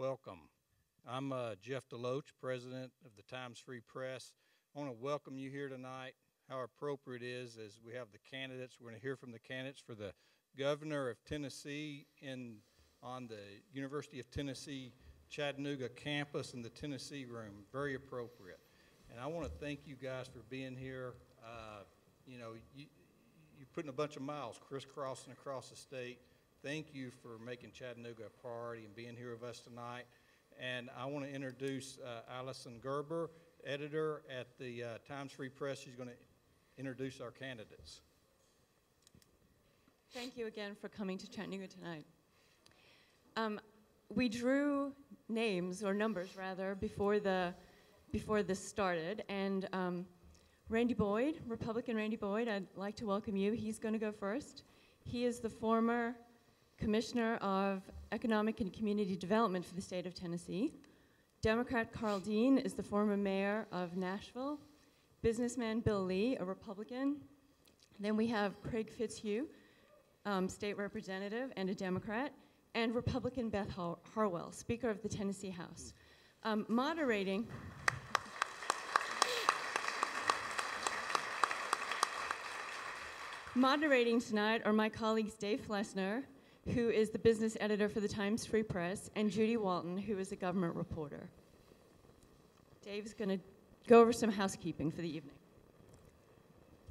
welcome. I'm Jeff Deloach, president of the Times Free Press. I want to welcome you here tonight. How appropriate it is as we have the candidates. We're going to hear from the candidates for the governor of Tennessee on the University of Tennessee Chattanooga campus in the Tennessee room. Very appropriate. And I want to thank you guys for being here. You're putting a bunch of miles crisscrossing across the state. Thank you for making Chattanooga a priority and being here with us tonight. And I want to introduce Allison Gerber, editor at the Times Free Press. She's going to introduce our candidates. Thank you again for coming to Chattanooga tonight. We drew names, or numbers rather, before this started, and Randy Boyd, Republican Randy Boyd, I'd like to welcome you. He's going to go first. He is the former Commissioner of Economic and Community Development for the state of Tennessee. Democrat Carl Dean is the former mayor of Nashville. Businessman Bill Lee, a Republican. Then we have Craig Fitzhugh, state representative and a Democrat, and Republican Beth Harwell, Speaker of the Tennessee House. Moderating tonight are my colleagues Dave Flessner, who is the business editor for the Times Free Press, and Judy Walton, who is a government reporter. Dave's going to go over some housekeeping for the evening.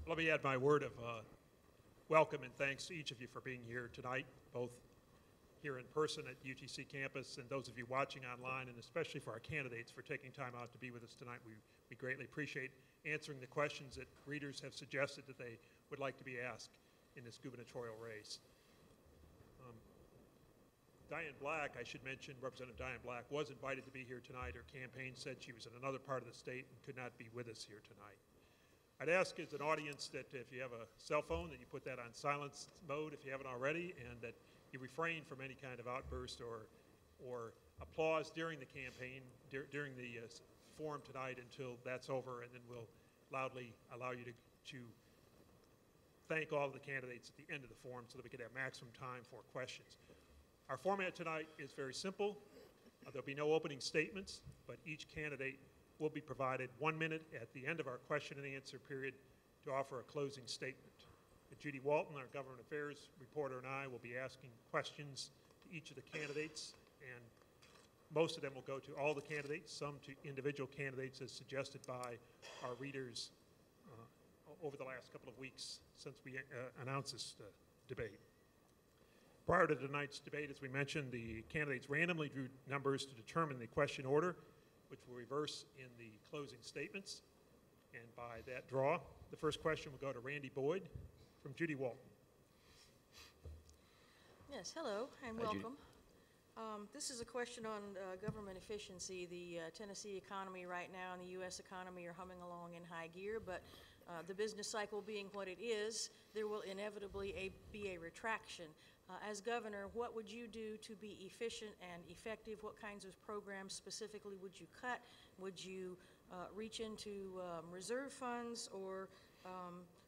Let me add my word of welcome and thanks to each of you for being here tonight, both here in person at UTC campus and those of you watching online, and especially for our candidates for taking time out to be with us tonight. We greatly appreciate answering the questions that readers have suggested that they would like to be asked in this gubernatorial race. Diane Black, I should mention, Representative Diane Black, was invited to be here tonight. Her campaign said she was in another part of the state and could not be with us here tonight. I'd ask as an audience that if you have a cell phone, that you put that on silence mode if you haven't already, and that you refrain from any kind of outburst or applause during the campaign, during the forum tonight until that's over, and then we'll loudly allow you to thank all of the candidates at the end of the forum so that we can have maximum time for questions. Our format tonight is very simple. There'll be no opening statements, but each candidate will be provided 1 minute at the end of our question and answer period to offer a closing statement. Judy Walton, our government affairs reporter, and I will be asking questions to each of the candidates, and most of them will go to all the candidates, some to individual candidates as suggested by our readers over the last couple of weeks since we announced this debate. Prior to tonight's debate, as we mentioned, the candidates randomly drew numbers to determine the question order, which will reverse in the closing statements. And by that draw, the first question will go to Randy Boyd from Judy Walton. Yes, hello and welcome. This is a question on government efficiency. The Tennessee economy right now and the U.S. economy are humming along in high gear, but the business cycle being what it is, there will inevitably be a retraction. As governor, what would you do to be efficient and effective? What kinds of programs specifically would you cut? Would you reach into reserve funds or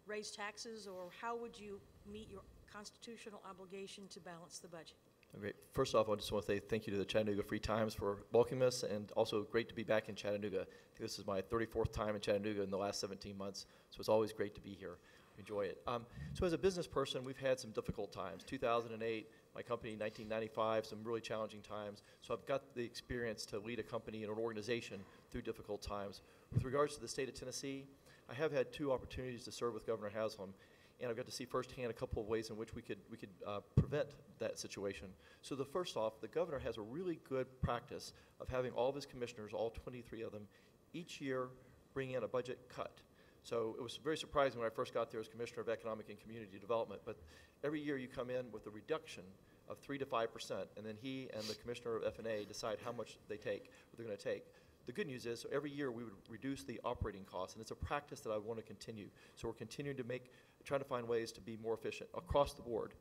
raise taxes, or how would you meet your constitutional obligation to balance the budget? Great. First off, I just want to say thank you to the Chattanooga Free Times for welcoming us, and also great to be back in Chattanooga. I think this is my 34th time in Chattanooga in the last 17 months, so it's always great to be here. Enjoy it. So as a business person, we've had some difficult times. 2008, my company, 1995, some really challenging times. So I've got the experience to lead a company and an organization through difficult times. With regards to the state of Tennessee, I have had 2 opportunities to serve with Governor Haslam, and I've got to see firsthand a couple of ways in which we could prevent that situation. So the first off, the governor has a really good practice of having all of his commissioners, all 23 of them, each year bring in a budget cut. So it was very surprising when I first got there as Commissioner of Economic and Community Development, but every year you come in with a reduction of 3 to 5%, and then he and the Commissioner of F&A decide how much they're going to take. The good news is, so every year we would reduce the operating costs, and it's a practice that I want to continue. So we're continuing to trying to find ways to be more efficient across the board.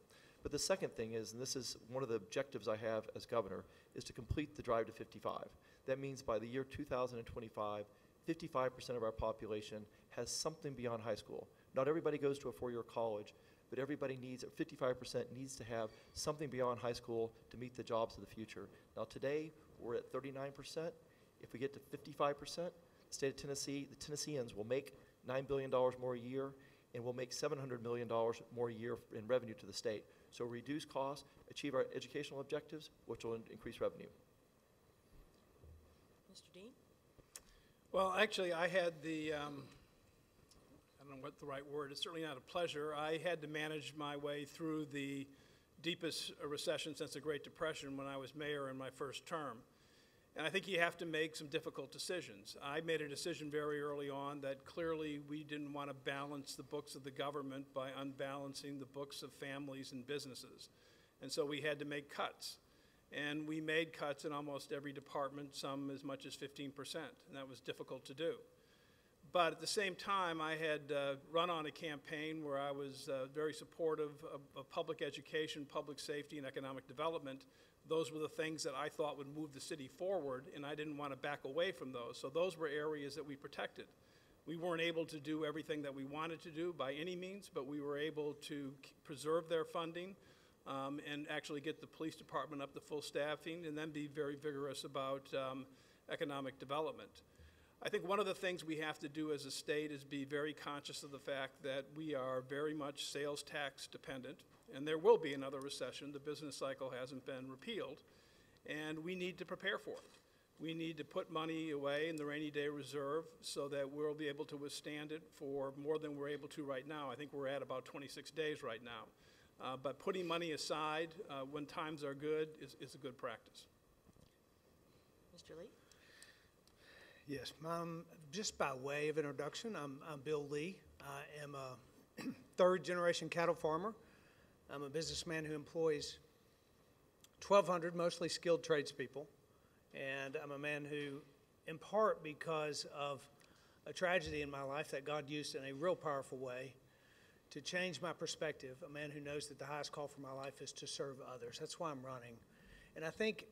But the second thing is, and this is one of the objectives I have as governor, is to complete the drive to 55. That means by the year 2025, 55% of our population has something beyond high school. Not everybody goes to a 4-year college, but everybody needs, 55% needs to have something beyond high school to meet the jobs of the future. Now today, we're at 39%. If we get to 55%, the state of Tennessee, the Tennesseans will make $9 billion more a year, and we'll make $700 million more a year in revenue to the state. So reduce costs, achieve our educational objectives, which will increase revenue. Mr. Dean? Well, actually, I had the, I don't know what the right word is, certainly not a pleasure. I had to manage my way through the deepest recession since the Great Depression when I was mayor in my first term. And I think you have to make some difficult decisions. I made a decision very early on that clearly we didn't want to balance the books of the government by unbalancing the books of families and businesses. And so we had to make cuts. And we made cuts in almost every department, some as much as 15%, and that was difficult to do. But at the same time, I had run on a campaign where I was very supportive of public education, public safety, and economic development. Those were the things that I thought would move the city forward, and I didn't want to back away from those. So those were areas that we protected. We weren't able to do everything that we wanted to do by any means, but we were able to preserve their funding and actually get the police department up to full staffing, and then be very vigorous about economic development. I think one of the things we have to do as a state is be very conscious of the fact that we are very much sales tax dependent, and there will be another recession. The business cycle hasn't been repealed, and we need to prepare for it. We need to put money away in the rainy day reserve so that we'll be able to withstand it for more than we're able to right now. I think we're at about 26 days right now. But putting money aside when times are good is a good practice. Mr. Lee? Yes, just by way of introduction, I'm Bill Lee. I am a third-generation cattle farmer. I'm a businessman who employs 1,200 mostly skilled tradespeople, and I'm a man who, in part because of a tragedy in my life that God used in a real powerful way to change my perspective, a man who knows that the highest call for my life is to serve others. That's why I'm running. And I think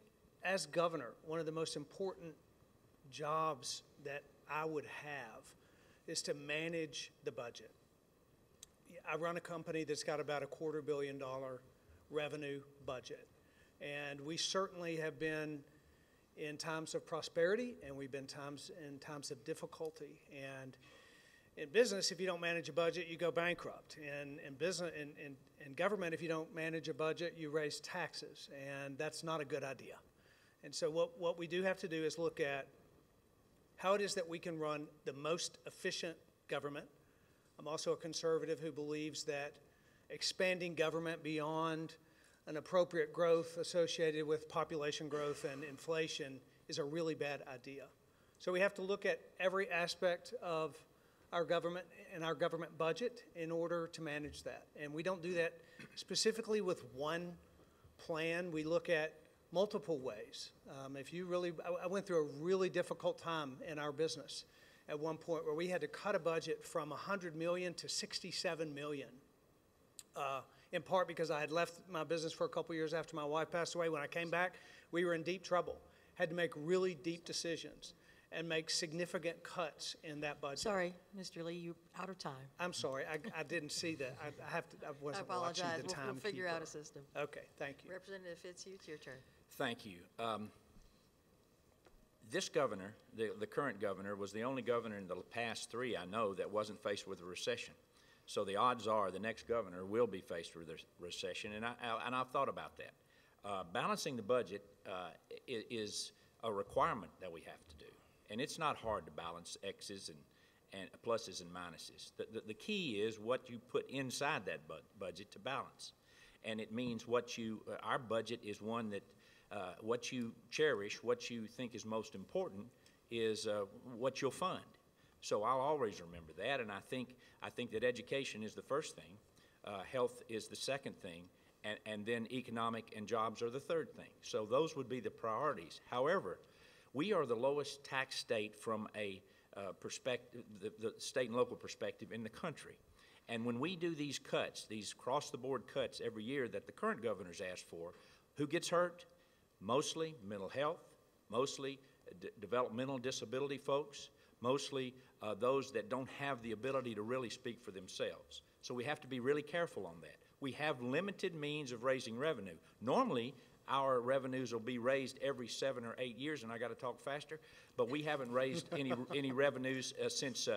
as governor, one of the most important jobs that I would have is to manage the budget. I run a company that's got about $250 million revenue budget. And we certainly have been in times of prosperity, and we've been in times of difficulty. And in business, if you don't manage a budget, you go bankrupt. And in business, in government, if you don't manage a budget, you raise taxes, and that's not a good idea. And so what we do have to do is look at how it is that we can run the most efficient government. I'm also a conservative who believes that expanding government beyond an appropriate growth associated with population growth and inflation is a really bad idea. So we have to look at every aspect of our government and our government budget in order to manage that. And we don't do that specifically with one plan. We look at multiple ways. I went through a really difficult time in our business at one point where we had to cut a budget from $100 million to $67 million. In part because I had left my business for a couple years after my wife passed away. When I came back, we were in deep trouble. Had to make really deep decisions and make significant cuts in that budget. Sorry, Mr. Lee, you're out of time. I'm sorry, I didn't see that. I wasn't watching the time. We'll figure out a system. Okay, thank you. Representative Fitzhugh, it's your turn. Thank you. This governor, the current governor, was the only governor in the past three I know that wasn't faced with a recession. So the odds are the next governor will be faced with a recession, and I've thought about that. Balancing the budget is a requirement that we have to do, and it's not hard to balance X's and pluses and minuses. The key is what you put inside that budget to balance, and it means our budget is one that what you cherish, what you think is most important, is what you'll fund. So I'll always remember that, and I think that education is the first thing, health is the second thing, and then economic and jobs are the third thing. So those would be the priorities. However, we are the lowest tax state from a perspective, the state and local perspective in the country. And when we do these cuts, these across-the-board cuts every year that the current governor's asked for, who gets hurt? Mostly mental health, mostly developmental disability folks, mostly those that don't have the ability to really speak for themselves. So we have to be really careful on that. We have limited means of raising revenue. Normally, our revenues will be raised every 7 or 8 years, and I got to talk faster, but we haven't raised any revenues since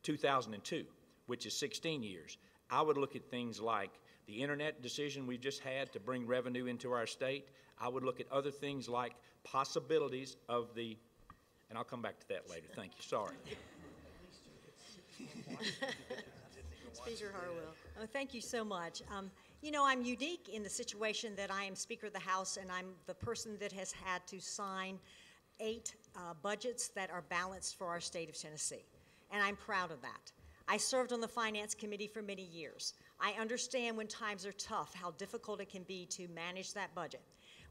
2002, which is 16 years. I would look at things like the internet decision we just had to bring revenue into our state. I would look at other things like possibilities of the, and I'll come back to that later. Thank you. Sorry. Speaker Harwell. Oh, thank you so much. You know, I'm unique in the situation that I am Speaker of the House, and I'm the person that has had to sign 8 budgets that are balanced for our state of Tennessee, and I'm proud of that. I served on the Finance Committee for many years. I understand when times are tough how difficult it can be to manage that budget.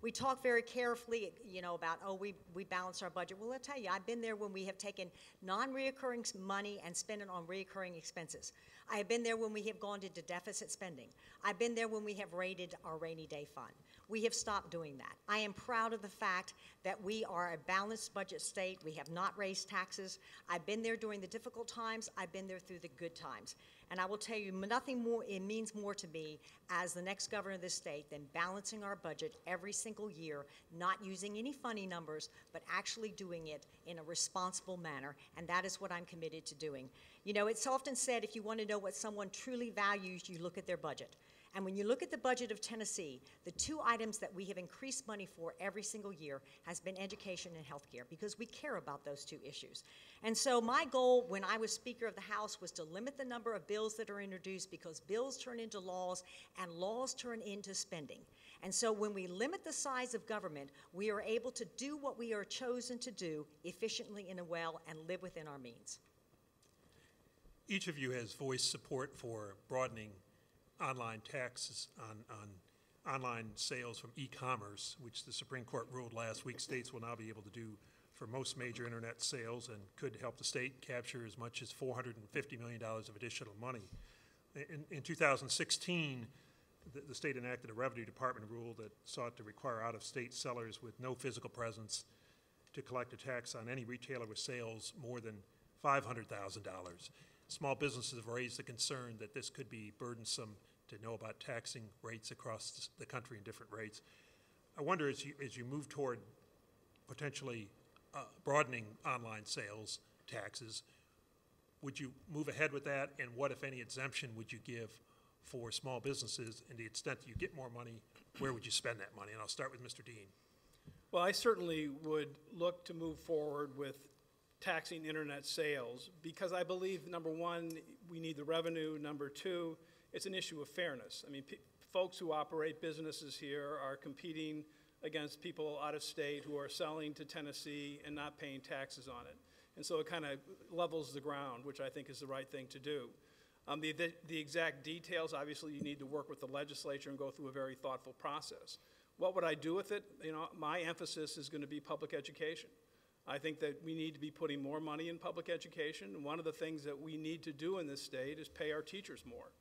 We talk very carefully, you know, about, oh, we balance our budget. Well, I'll tell you, I've been there when we have taken non-reoccurring money and spent it on reoccurring expenses. I have been there when we have gone into deficit spending. I've been there when we have raided our rainy day fund. We have stopped doing that. I am proud of the fact that we are a balanced budget state. We have not raised taxes. I've been there during the difficult times. I've been there through the good times. And I will tell you, nothing more, it means more to me as the next governor of this state than balancing our budget every single year, not using any funny numbers, but actually doing it in a responsible manner. And that is what I'm committed to doing. You know, it's often said if you want to know what someone truly values, you look at their budget. And when you look at the budget of Tennessee, the 2 items that we have increased money for every single year has been education and health care, because we care about those 2 issues. And so my goal when I was Speaker of the House was to limit the number of bills that are introduced, because bills turn into laws and laws turn into spending. And so when we limit the size of government, we are able to do what we are chosen to do efficiently and well and live within our means. Each of you has voiced support for broadening online taxes on online sales from e-commerce, which the Supreme Court ruled last week states will now be able to do for most major internet sales, and could help the state capture as much as $450 million of additional money. In 2016, the state enacted a Revenue Department rule that sought to require out-of-state sellers with no physical presence to collect a tax on any retailer with sales more than $500,000. Small businesses have raised the concern that this could be burdensome to know about taxing rates across the country in different rates. I wonder, as you move toward potentially broadening online sales taxes, would you move ahead with that, and what, if any, exemption would you give for small businesses, and the extent that you get more money, where would you spend that money? And I'll start with Mr. Dean. Well, I certainly would look to move forward with taxing internet sales, because I believe, number one, we need the revenue. Number two, it's an issue of fairness. I mean, folks who operate businesses here are competing against people out of state who are selling to Tennessee and not paying taxes on it. And so it kind of levels the ground, which I think is the right thing to do. The exact details, obviously, you need to work with the legislature and go through a very thoughtful process. What would I do with it? You know, my emphasis is going to be public education. I think that we need to be putting more money in public education. And one of the things that we need to do in this state is pay our teachers more.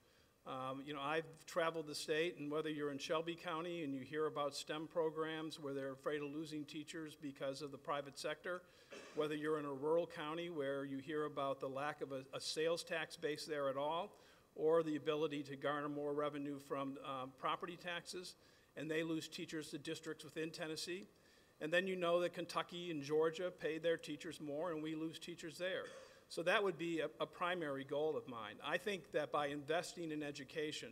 You know, I've traveled the state, and whether you're in Shelby County and you hear about STEM programs where they're afraid of losing teachers because of the private sector, whether you're in a rural county where you hear about the lack of a sales tax base there at all, or the ability to garner more revenue from property taxes, and they lose teachers to districts within Tennessee. And then you know that Kentucky and Georgia pay their teachers more, and we lose teachers there. So that would be a primary goal of mine. I think that by investing in education,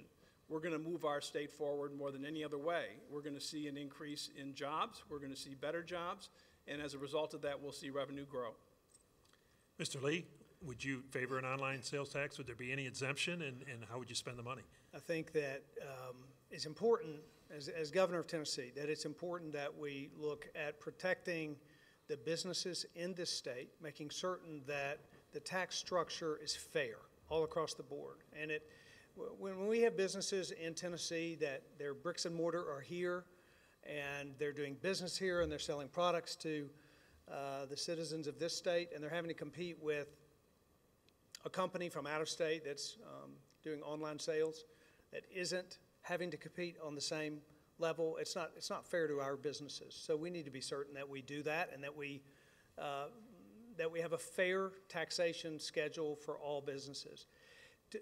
we're going to move our state forward more than any other way. We're going to see an increase in jobs. We're going to see better jobs. And as a result of that, we'll see revenue grow. Mr. Lee, would you favor an online sales tax? Would there be any exemption, and how would you spend the money? I think that it's important, as governor of Tennessee, that it's important that we look at protecting the businesses in this state, making certain that the tax structure is fair all across the board. And when we have businesses in Tennessee that their bricks and mortar are here, and they're doing business here, and they're selling products to the citizens of this state, and they're having to compete with a company from out of state that's doing online sales that isn't having to compete on the same level, it's not fair to our businesses. So we need to be certain that we do that, and that we have a fair taxation schedule for all businesses.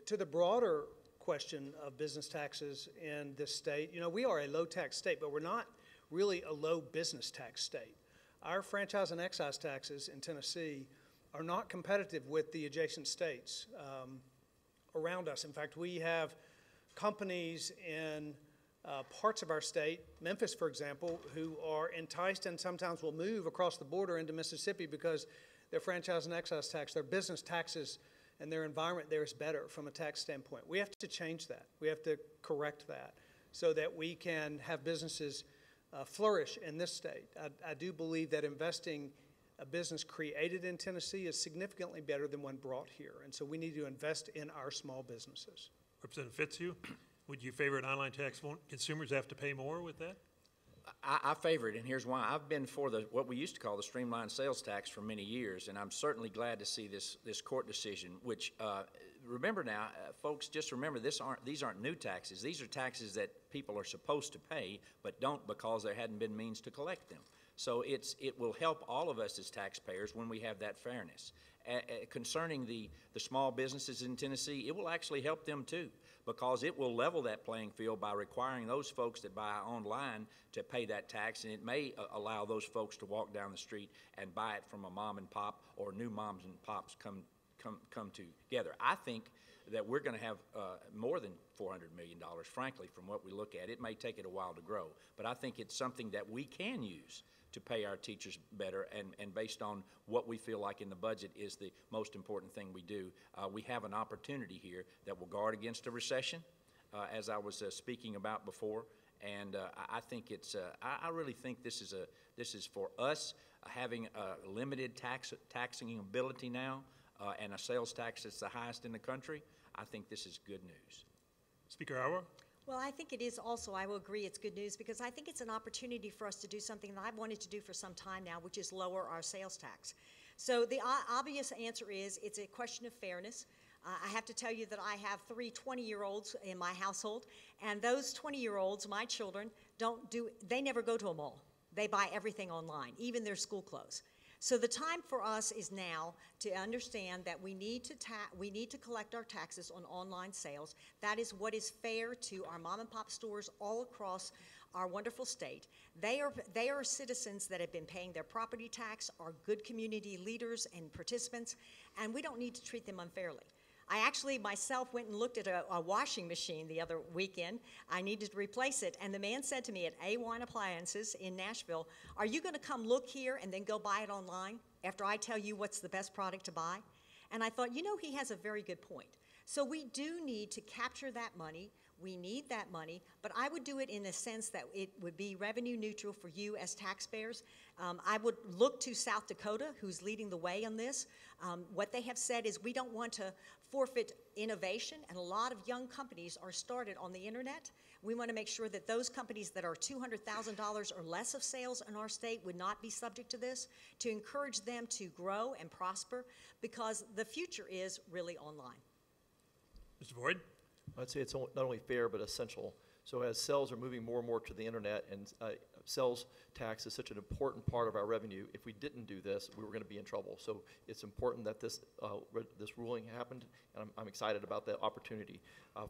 To the broader question of business taxes in this state. You know, we are a low-tax state, but we're not really a low business tax state. Our franchise and excise taxes in Tennessee are not competitive with the adjacent states around us. In fact, we have companies in parts of our state, Memphis, for example, who are enticed and sometimes will move across the border into Mississippi because their franchise and excise tax, their business taxes, and their environment there is better from a tax standpoint. We have to change that. We have to correct that so that we can have businesses flourish in this state. I do believe that investing a business created in Tennessee is significantly better than one brought here, and so we need to invest in our small businesses. Representative Fitzhugh, would you favor an online tax? Won't consumers have to pay more with that? I favor it, and here's why. I've been for what we used to call the streamlined sales tax for many years, and I'm certainly glad to see this court decision, which, remember now, folks, just remember these aren't new taxes. These are taxes that people are supposed to pay, but don't because there hadn't been means to collect them. So it will help all of us as taxpayers when we have that fairness. Concerning the small businesses in Tennessee, it will actually help them too, because it will level that playing field by requiring those folks that buy online to pay that tax, and it may allow those folks to walk down the street and buy it from a mom and pop, or new moms and pops come together. I think that we're going to have more than $400 million, frankly, from what we look at. It may take it a while to grow, but I think it's something that we can use to pay our teachers better, and based on what we feel like in the budget is the most important thing we do. We have an opportunity here that will guard against a recession, as I was speaking about before, and I think I really think this is for us having a limited taxing ability now, and a sales tax that's the highest in the country. I think this is good news. Speaker Auer? Well, I think it is also, I will agree, it's good news, because I think it's an opportunity for us to do something that I've wanted to do for some time now, which is lower our sales tax. So the obvious answer is it's a question of fairness. I have to tell you that I have 3 20-year-olds in my household, and those 20-year-olds, my children, they never go to a mall. They buy everything online, even their school clothes. So the time for us is now to understand that we need to collect our taxes on online sales. That is what is fair to our mom and pop stores all across our wonderful state. They are citizens that have been paying their property tax, are good community leaders and participants, and we don't need to treat them unfairly. I actually myself went and looked at a washing machine the other weekend. I needed to replace it, and the man said to me at A1 Appliances in Nashville, "Are you going to come look here and then go buy it online after I tell you what's the best product to buy?" And I thought, you know, he has a very good point. So we do need to capture that money. We need that money, but I would do it in a sense that it would be revenue neutral for you as taxpayers. I would look to South Dakota, who's leading the way on this. What they have said is we don't want to forfeit innovation, and a lot of young companies are started on the internet. We want to make sure that those companies that are $200,000 or less of sales in our state would not be subject to this, to encourage them to grow and prosper, because the future is really online. Mr. Boyd? I'd say it's not only fair but essential. So as sales are moving more and more to the internet, and sales tax is such an important part of our revenue, if we didn't do this, we were going to be in trouble. So it's important that this ruling happened, and I'm excited about the opportunity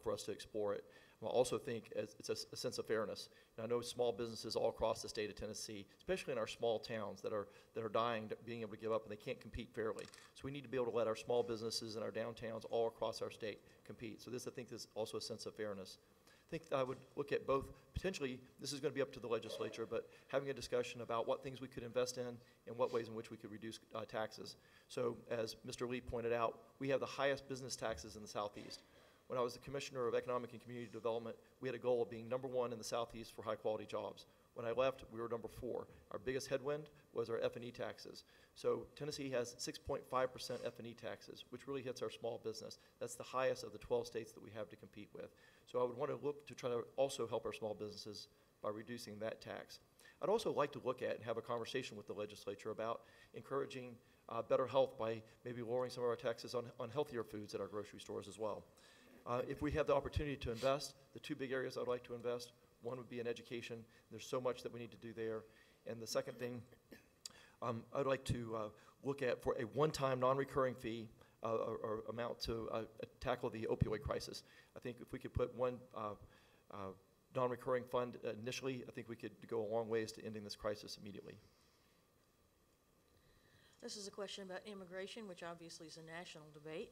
for us to explore it. I also think it's a sense of fairness. And I know small businesses all across the state of Tennessee, especially in our small towns that are dying, being able to give up, and they can't compete fairly. So we need to be able to let our small businesses in our downtowns all across our state compete. So this, I think, is also a sense of fairness. I think I would look at both, potentially, this is going to be up to the legislature, but having a discussion about what things we could invest in and what ways in which we could reduce taxes. So as Mr. Lee pointed out, we have the highest business taxes in the Southeast. When I was the Commissioner of Economic and Community Development, we had a goal of being #1 in the Southeast for high-quality jobs. When I left, we were #4. Our biggest headwind was our F&E taxes. So Tennessee has 6.5% F&E taxes, which really hits our small business. That's the highest of the 12 states that we have to compete with. So I would want to look to try to also help our small businesses by reducing that tax. I'd also like to look at and have a conversation with the legislature about encouraging better health by maybe lowering some of our taxes on healthier foods at our grocery stores as well. If we have the opportunity to invest, the 2 big areas I'd like to invest, one would be in education. There's so much that we need to do there. And the second thing, I'd like to look at for a one-time non-recurring fee or amount to tackle the opioid crisis. I think if we could put one non-recurring fund initially, I think we could go a long ways to ending this crisis immediately. This is a question about immigration, which obviously is a national debate,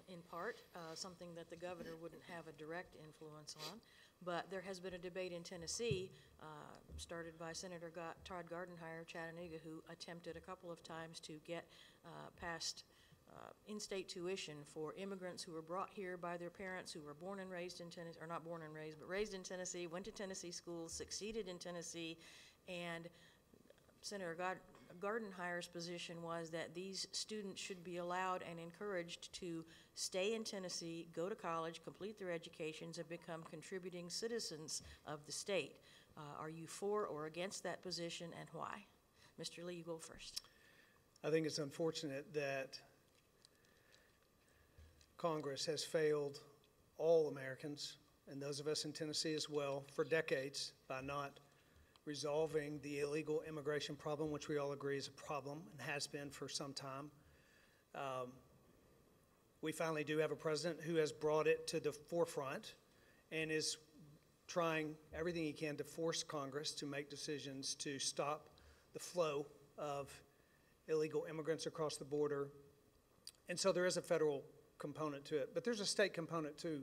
in part, something that the governor wouldn't have a direct influence on. But there has been a debate in Tennessee, started by Senator Todd Gardenhire of Chattanooga, who attempted a couple of times to get passed in-state tuition for immigrants who were brought here by their parents who were born and raised in Tennessee, or not born and raised, but raised in Tennessee, went to Tennessee schools, succeeded in Tennessee, and Senator Gardenhire's position was that these students should be allowed and encouraged to stay in Tennessee, go to college, complete their educations, and become contributing citizens of the state. Are you for or against that position, and why? Mr. Lee, you go first. I think it's unfortunate that Congress has failed all Americans, and those of us in Tennessee as well, for decades by not resolving the illegal immigration problem, which we all agree is a problem and has been for some time. We finally do have a president who has brought it to the forefront and is trying everything he can to force Congress to make decisions to stop the flow of illegal immigrants across the border. And so there is a federal component to it, but there's a state component too.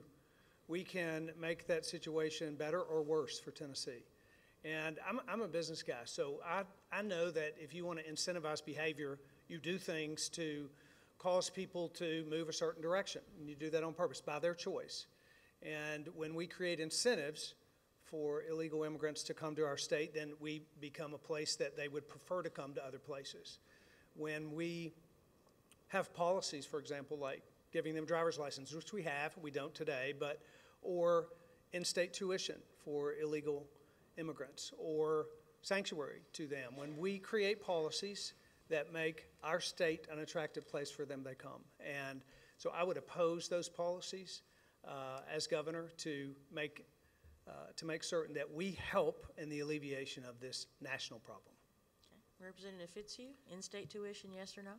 We can make that situation better or worse for Tennessee. And I'm a business guy, so I know that if you want to incentivize behavior, you do things to cause people to move a certain direction. And you do that on purpose, by their choice. And when we create incentives for illegal immigrants to come to our state, then we become a place that they would prefer to come to other places. When we have policies, for example, like giving them driver's license, which we have, we don't today, but, or in-state tuition for illegal immigrants, or sanctuary to them. When we create policies that make our state an attractive place for them, they come. And so I would oppose those policies as governor to make certain that we help in the alleviation of this national problem. Okay. Representative Fitzhugh, in-state tuition, yes or no?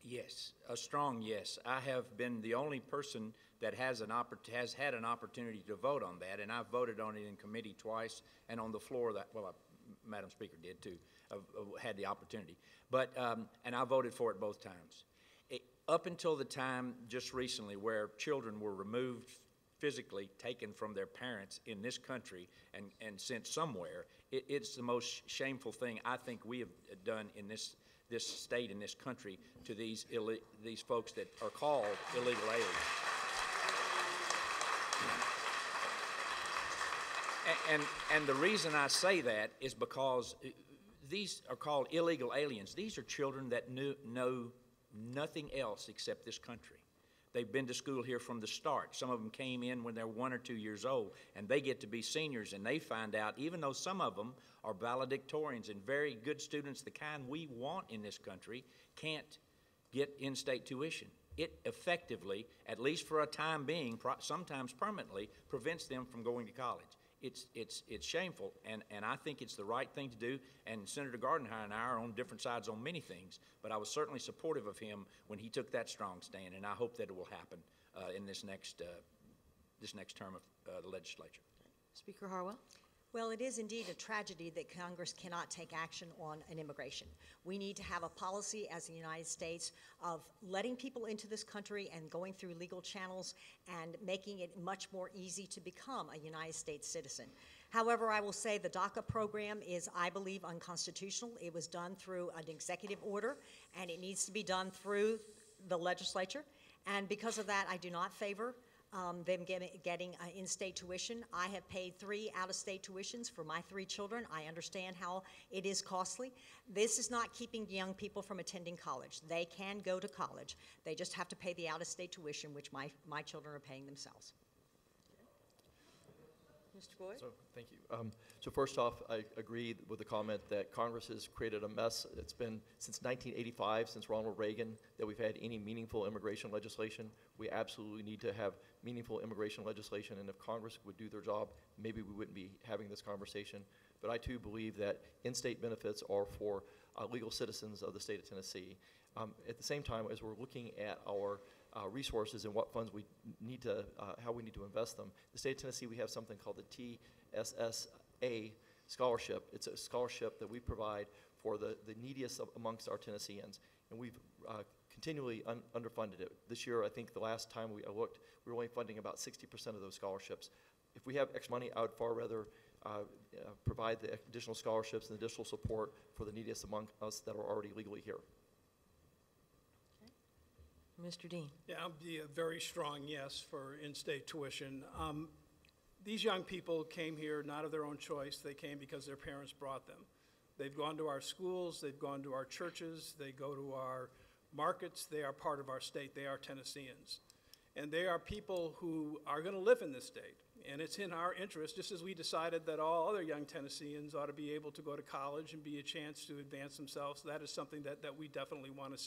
Yes, a strong yes. I have been the only person that has had an opportunity to vote on that, and I've voted on it in committee twice and on the floor. Madam Speaker did too. Had the opportunity, but and I voted for it both times. Up until the time just recently where children were removed physically, taken from their parents in this country and sent somewhere, it's the most shameful thing I think we have done in this state, in this country, to these folks that are called illegal aliens. And the reason I say that is because these are called illegal aliens. These are children that know nothing else except this country. They've been to school here from the start. Some of them came in when they're 1 or 2 years old, and they get to be seniors, and they find out, even though some of them are valedictorians and very good students, the kind we want in this country, can't get in-state tuition. It effectively, at least for a time being, sometimes permanently, prevents them from going to college. It's shameful, and I think it's the right thing to do, and Senator Gardenhire and I are on different sides on many things, but I was certainly supportive of him when he took that strong stand, and I hope that it will happen in this next term of the legislature. Speaker Harwell? Well, it is indeed a tragedy that Congress cannot take action on an immigration. We need to have a policy as the United States of letting people into this country and going through legal channels and making it much more easy to become a United States citizen. However, I will say the DACA program is, I believe, unconstitutional. It was done through an executive order, and it needs to be done through the legislature. And because of that, I do not favor them getting in-state tuition. I have paid 3 out-of-state tuitions for my 3 children. I understand how it is costly. This is not keeping young people from attending college. They can go to college. They just have to pay the out-of-state tuition, which my children are paying themselves. Mr. Boyd? So, thank you. So first off, I agree with the comment that Congress has created a mess. It's been since 1985, since Ronald Reagan, that we've had any meaningful immigration legislation. We absolutely need to have meaningful immigration legislation, and if Congress would do their job, maybe we wouldn't be having this conversation. But I too believe that in-state benefits are for legal citizens of the state of Tennessee. At the same time, as we're looking at our resources and what funds we need to, how we need to invest them, the state of Tennessee, we have something called the TSSA scholarship. It's a scholarship that we provide for the neediest amongst our Tennesseans, and we've continually underfunded it. This year, I think the last time I looked, we were only funding about 60% of those scholarships. If we have extra money, I would far rather provide the additional scholarships and additional support for the neediest among us that are already legally here. Mr. Dean. Yeah, I'll be a very strong yes for in-state tuition. These young people came here not of their own choice. They came because their parents brought them. They've gone to our schools, they've gone to our churches, they go to our markets. They are part of our state. They are Tennesseans. And they are people who are going to live in this state. And it's in our interest, just as we decided that all other young Tennesseans ought to be able to go to college and be a chance to advance themselves. That is something that we definitely want to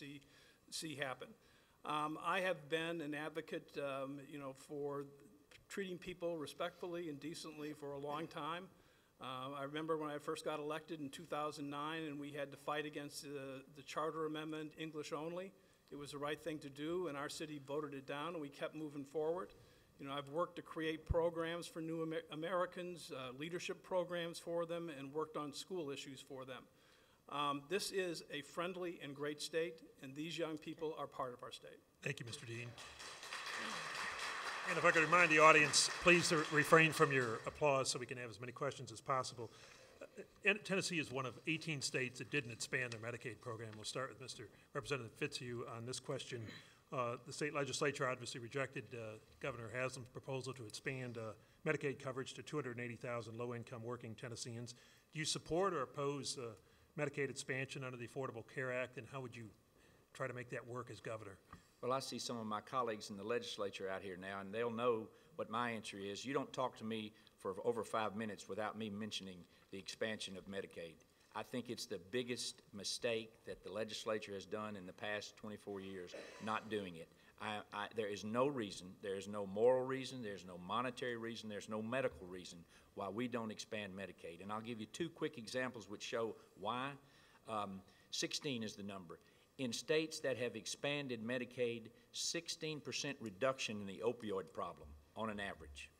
see happen. I have been an advocate, for treating people respectfully and decently for a long time. I remember when I first got elected in 2009 and we had to fight against the charter amendment, English only. It was the right thing to do, and our city voted it down, and we kept moving forward. I've worked to create programs for new Americans, leadership programs for them, and worked on school issues for them. This is a friendly and great state, and these young people are part of our state. Thank you, Mr. Dean. And if I could remind the audience, please refrain from your applause so we can have as many questions as possible. Tennessee is one of 18 states that didn't expand their Medicaid program. We'll start with Mr. Representative Fitzhugh on this question. The state legislature obviously rejected Governor Haslam's proposal to expand Medicaid coverage to 280,000 low-income working Tennesseans. Do you support or oppose Medicaid expansion under the Affordable Care Act, and how would you try to make that work as governor? Well, I see some of my colleagues in the legislature out here now, and they'll know what my answer is. You don't talk to me for over 5 minutes without me mentioning the expansion of Medicaid. I think it's the biggest mistake that the legislature has done in the past 24 years, not doing it. There is no reason, there is no moral reason, there's no monetary reason, there's no medical reason why we don't expand Medicaid. And I'll give you 2 quick examples which show why. 16 is the number. In states that have expanded Medicaid, 16% reduction in the opioid problem on an average.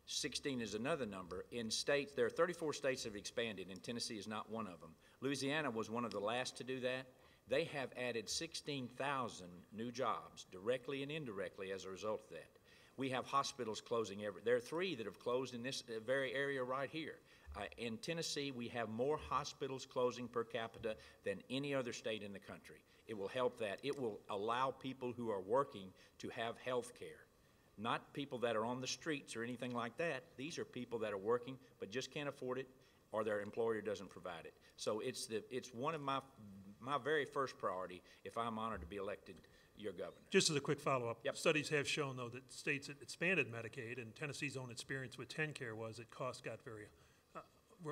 16 is another number. In states, there are 34 states that have expanded, and Tennessee is not one of them. Louisiana was one of the last to do that. They have added 16,000 new jobs, directly and indirectly, as a result of that. We have hospitals closing there are 3 that have closed in this very area right here. In Tennessee, we have more hospitals closing per capita than any other state in the country. It will help that. It will allow people who are working to have health care. Not people that are on the streets or anything like that. These are people that are working but just can't afford it, or their employer doesn't provide it. So it's one of my very first priority if I'm honored to be elected your governor. Just as a quick follow-up, Yep. Studies have shown, though, that states that expanded Medicaid, and Tennessee's own experience with TennCare was that costs got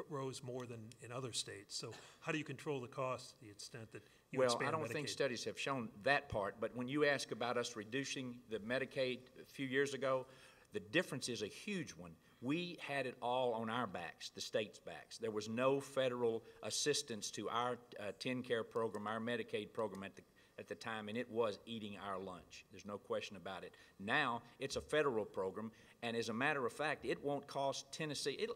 rose more than in other states. So how do you control the costs to the extent that you Well, expand I don't Medicaid? think studies have shown that part, but when you ask about us reducing the Medicaid a few years ago, the difference is a huge one. We had it all on our backs, the state's backs. There was no federal assistance to our TennCare program, our Medicaid program at the time, and it was eating our lunch. There's no question about it. Now, it's a federal program, and as a matter of fact, it won't cost Tennessee.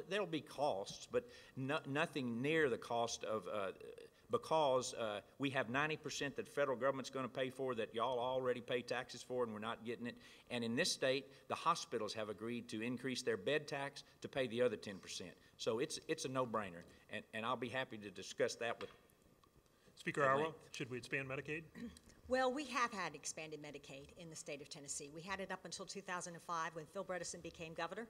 There'll be costs, but nothing near the cost of, because we have 90% that the federal government's going to pay for that y'all already pay taxes for, and we're not getting it. And in this state, the hospitals have agreed to increase their bed tax to pay the other 10%. So it's a no-brainer, and I'll be happy to discuss that with Speaker Arwell, should we expand Medicaid? Well, we have had expanded Medicaid in the state of Tennessee. We had it up until 2005 when Phil Bredesen became governor,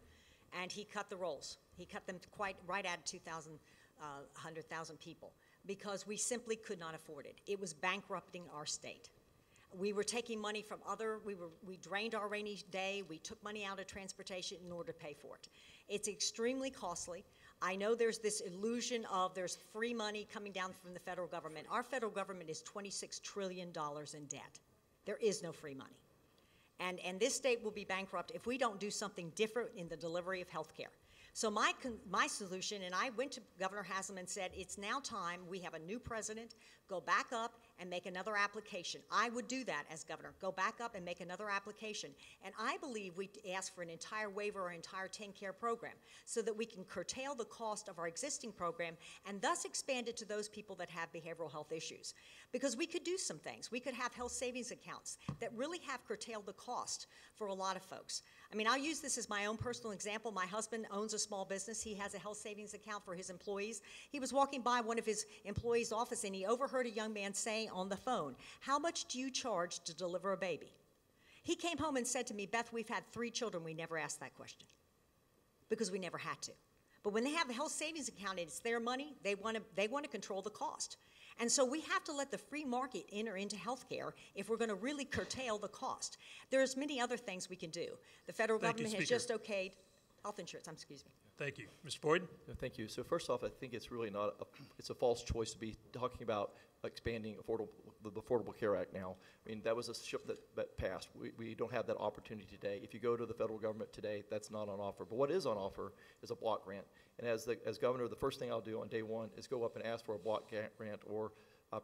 and he cut the rolls. He cut them quite right at 100,000 people because we simply could not afford it. It was bankrupting our state. We were taking money from we drained our rainy day. We took money out of transportation in order to pay for it. It's extremely costly. I know there's this illusion of there's free money coming down from the federal government. Our federal government is $26 trillion in debt. There is no free money. And this state will be bankrupt if we don't do something different in the delivery of health care. So my solution, and I went to Governor Haslam and said, it's now time, we have a new president, go back up and make another application. I would do that as governor. Go back up and make another application. And I believe we ask for an entire waiver or entire TennCare program so that we can curtail the cost of our existing program and thus expand it to those people that have behavioral health issues. Because we could do some things. We could have health savings accounts that really have curtailed the cost for a lot of folks. I mean, I'll use this as my own personal example. My husband owns a small business. He has a health savings account for his employees. He was walking by one of his employees' office and he overheard a young man saying on the phone, "How much do you charge to deliver a baby?" He came home and said to me, "Beth, we've had 3 children. We never asked that question because we never had to." But when they have a health savings account and it's their money, they want to control the cost. And so we have to let the free market enter into healthcare if we're going to really curtail the cost. There's many other things we can do. The federal government has just okayed health insurance. Excuse me. Thank you. Mr. Boyd? No, thank you. So first off, I think it's really it's a false choice to be talking about expanding the Affordable Care Act now. I mean, that was a ship that passed. We don't have that opportunity today. If you go to the federal government today, that's not on offer. But what is on offer is a block grant. And as governor, the first thing I'll do on day one is go up and ask for a block grant or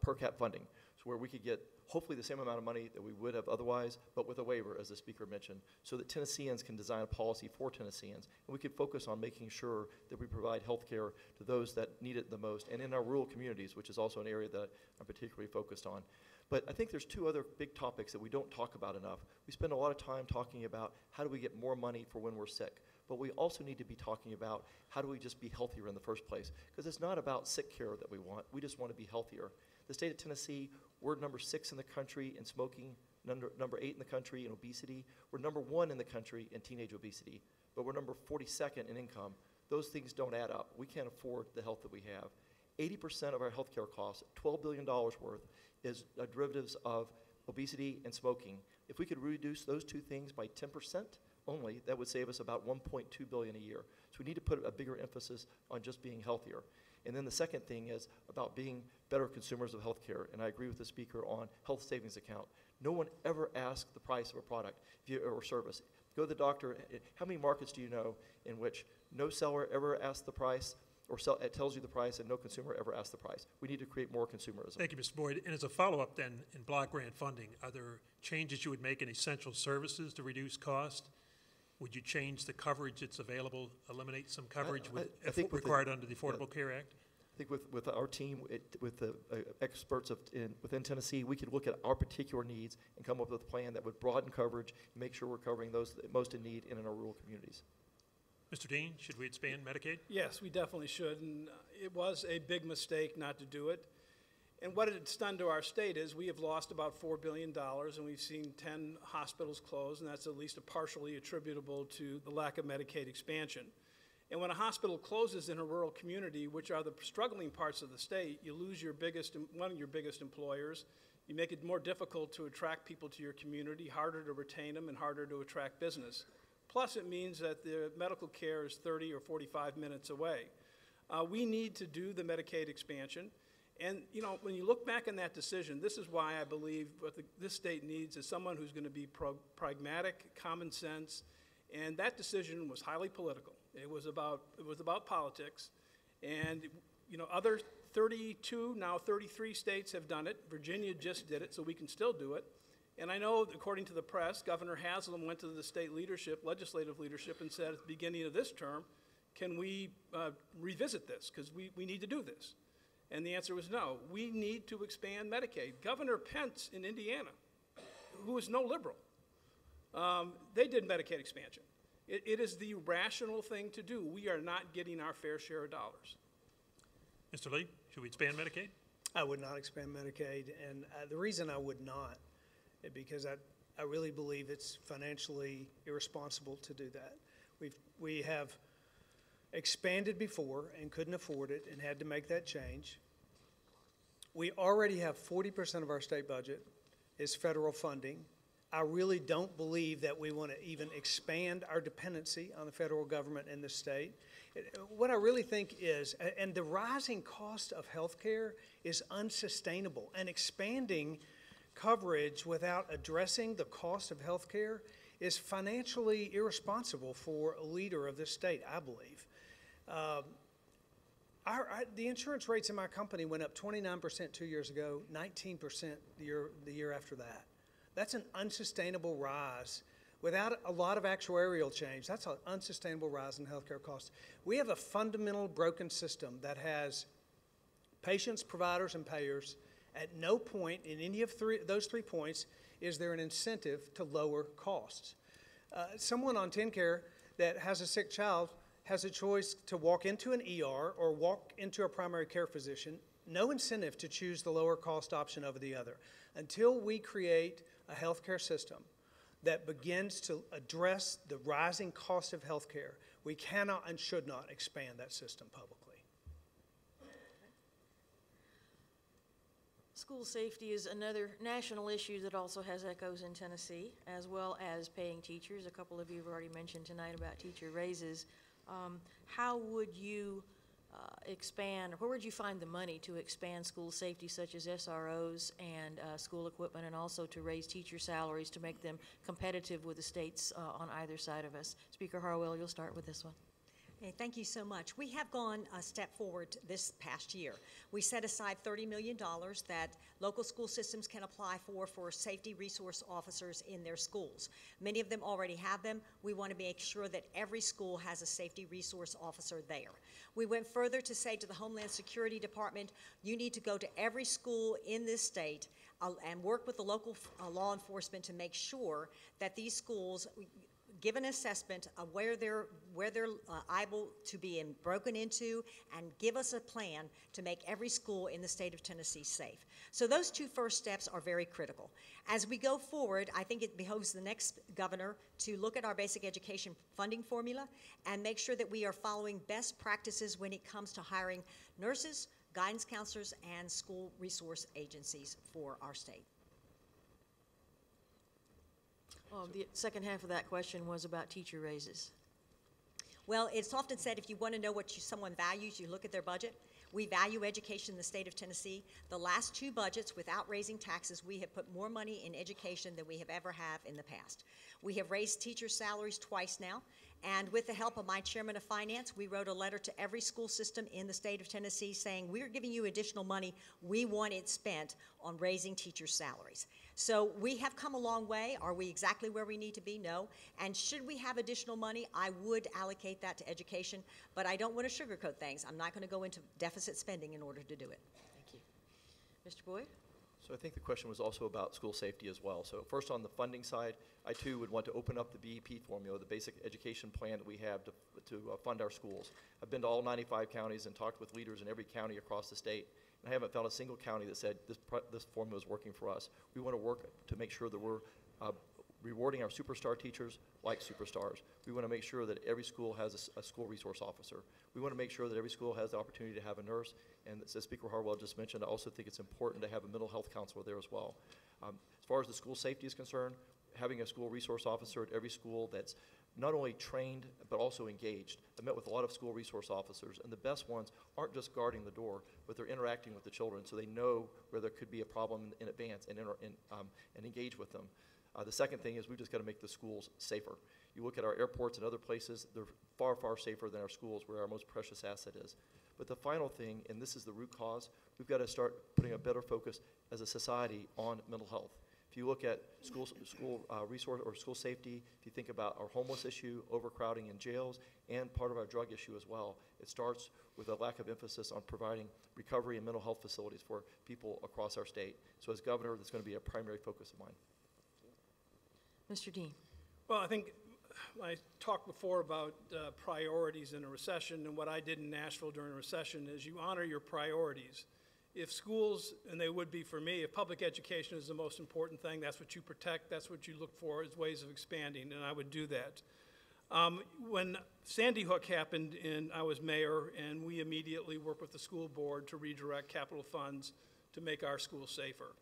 per cap funding, so where we could get hopefully the same amount of money that we would have otherwise, but with a waiver, as the speaker mentioned, so that Tennesseans can design a policy for Tennesseans, and we could focus on making sure that we provide health care to those that need it the most, and in our rural communities, which is also an area that I'm particularly focused on. But I think there's 2 other big topics that we don't talk about enough. We spend a lot of time talking about how do we get more money for when we're sick, but we also need to be talking about how do we just be healthier in the first place, because it's not about sick care that we want to be healthier. The state of Tennessee, we're number 6 in the country in smoking, number 8 in the country in obesity. We're number 1 in the country in teenage obesity, but we're number 42nd in income. Those things don't add up. We can't afford the health that we have. 80% of our health care costs, $12 billion worth, is derivatives of obesity and smoking. If we could reduce those 2 things by 10% only, that would save us about $1.2 billion a year. So we need to put a bigger emphasis on just being healthier. And then the second thing is about being better consumers of health care. And I agree with the speaker on health savings account. No one ever asks the price of a product or service. Go to the doctor. How many markets do you know in which no seller ever asks the price or it tells you the price and no consumer ever asks the price? We need to create more consumerism. Thank you, Mr. Boyd. And as a follow-up then, in block grant funding, are there changes you would make in essential services to reduce cost? Would you change the coverage that's available, eliminate some coverage required under the Affordable Care Act? I think with our team, with the experts within Tennessee, we could look at our particular needs and come up with a plan that would broaden coverage and make sure we're covering those most in need in our rural communities. Mr. Dean, should we expand Medicaid? Yes, we definitely should, and it was a big mistake not to do it. And what it's done to our state is we have lost about $4 billion, and we've seen 10 hospitals close, and that's at least partially attributable to the lack of Medicaid expansion. And when a hospital closes in a rural community, which are the struggling parts of the state, you lose one of your biggest employers. You make it more difficult to attract people to your community, harder to retain them, and harder to attract business. Plus, it means that the medical care is 30 or 45 minutes away. We need to do the Medicaid expansion. And, you know, when you look back on that decision, this is why I believe what this state needs is someone who's going to be pragmatic, common sense, and that decision was highly political. It was about politics, and, you know, other 32, now 33 states have done it. Virginia just did it, so we can still do it. And I know, according to the press, Governor Haslam went to the state leadership, legislative leadership, and said at the beginning of this term, can we revisit this, because we need to do this. And the answer was no. We need to expand Medicaid. Governor Pence in Indiana, who is no liberal, they did Medicaid expansion. It is the rational thing to do. We are not getting our fair share of dollars. Mr. Lee, should we expand Medicaid? I would not expand Medicaid, and the reason I would not is because I really believe it's financially irresponsible to do that. We have expanded before and couldn't afford it and had to make that change. We already have 40% of our state budget is federal funding. I really don't believe that we want to even expand our dependency on the federal government and the state. What I really think is, and the rising cost of health care is unsustainable, and expanding coverage without addressing the cost of health care is financially irresponsible for a leader of this state, I believe. The insurance rates in my company went up 29% 2 years ago, 19% the year after that. That's an unsustainable rise. Without a lot of actuarial change, that's an unsustainable rise in healthcare costs. We have a fundamental broken system that has patients, providers, and payers. At no point in any of those 3 points is there an incentive to lower costs. Someone on TennCare that has a sick child has a choice to walk into an ER or walk into a primary care physician, no incentive to choose the lower cost option over the other. Until we create a healthcare system that begins to address the rising cost of healthcare, we cannot and should not expand that system publicly. School safety is another national issue that also has echoes in Tennessee, as well as paying teachers. A couple of you have already mentioned tonight about teacher raises. How would you expand, or where would you find the money to expand school safety, such as SROs and school equipment, and also to raise teacher salaries to make them competitive with the states on either side of us? Speaker Harwell, you'll start with this one. Okay, thank you so much. We have gone a step forward this past year. We set aside $30 million that local school systems can apply for safety resource officers in their schools. Many of them already have them. We want to make sure that every school has a safety resource officer there. We went further to say to the Homeland Security Department, you need to go to every school in this state and work with the local law enforcement to make sure that these schools give an assessment of where they're able to be broken into, and give us a plan to make every school in the state of Tennessee safe. So those 2 first steps are very critical. As we go forward, I think it behoves the next governor to look at our basic education funding formula and make sure that we are following best practices when it comes to hiring nurses, guidance counselors, and school resource agencies for our state. Well, the second half of that question was about teacher raises. Well, it's often said if you want to know what someone values, you look at their budget. We value education in the state of Tennessee. The last 2 budgets, without raising taxes, we have put more money in education than we have ever have in the past. We have raised teacher salaries twice now, and with the help of my chairman of finance, we wrote a letter to every school system in the state of Tennessee saying, we're giving you additional money. We want it spent on raising teacher salaries. So we have come a long way. Are we exactly where we need to be? No. And should we have additional money, I would allocate that to education, but I don't want to sugarcoat things. I'm not going to go into deficit spending in order to do it. Thank you. Mr. Boyd? So I think the question was also about school safety as well. So first, on the funding side, I too would want to open up the BEP formula, the basic education plan that we have to fund our schools. I've been to all 95 counties and talked with leaders in every county across the state, and I haven't found a single county that said this formula is working for us. We want to work to make sure that we're rewarding our superstar teachers like superstars. We want to make sure that every school has a school resource officer. We want to make sure that every school has the opportunity to have a nurse. And as Speaker Harwell just mentioned, I also think it's important to have a mental health counselor there as well. As far as the school safety is concerned, having a school resource officer at every school that's not only trained but also engaged. I met with a lot of school resource officers, and the best ones aren't just guarding the door, but they're interacting with the children so they know where there could be a problem in advance and engage with them. The second thing is we've just got to make the schools safer. You look at our airports and other places, they're far, far safer than our schools, where our most precious asset is. But the final thing, and this is the root cause, we've got to start putting a better focus as a society on mental health. If you look at school resource or school safety, if you think about our homeless issue, overcrowding in jails, and part of our drug issue as well, it starts with a lack of emphasis on providing recovery and mental health facilities for people across our state. So as governor, that's going to be a primary focus of mine. Mr. Dean. Well, I think I talked before about priorities in a recession, and what I did in Nashville during a recession is you honor your priorities. If schools, and they would be for me, if public education is the most important thing, that's what you protect, that's what you look for as ways of expanding, and I would do that. When Sandy Hook happened, and I was mayor, and we immediately worked with the school board to redirect capital funds to make our schools safer.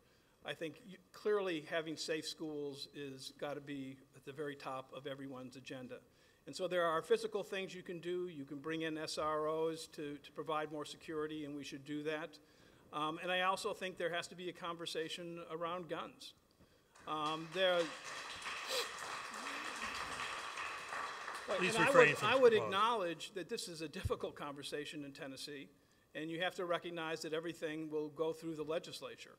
I think clearly having safe schools is got to be at the very top of everyone's agenda. And so there are physical things you can do. You can bring in SROs to provide more security, and we should do that. And I also think there has to be a conversation around guns. Please and refrain from I would applause. acknowledge that this is a difficult conversation in Tennessee, and you have to recognize that everything will go through the legislature.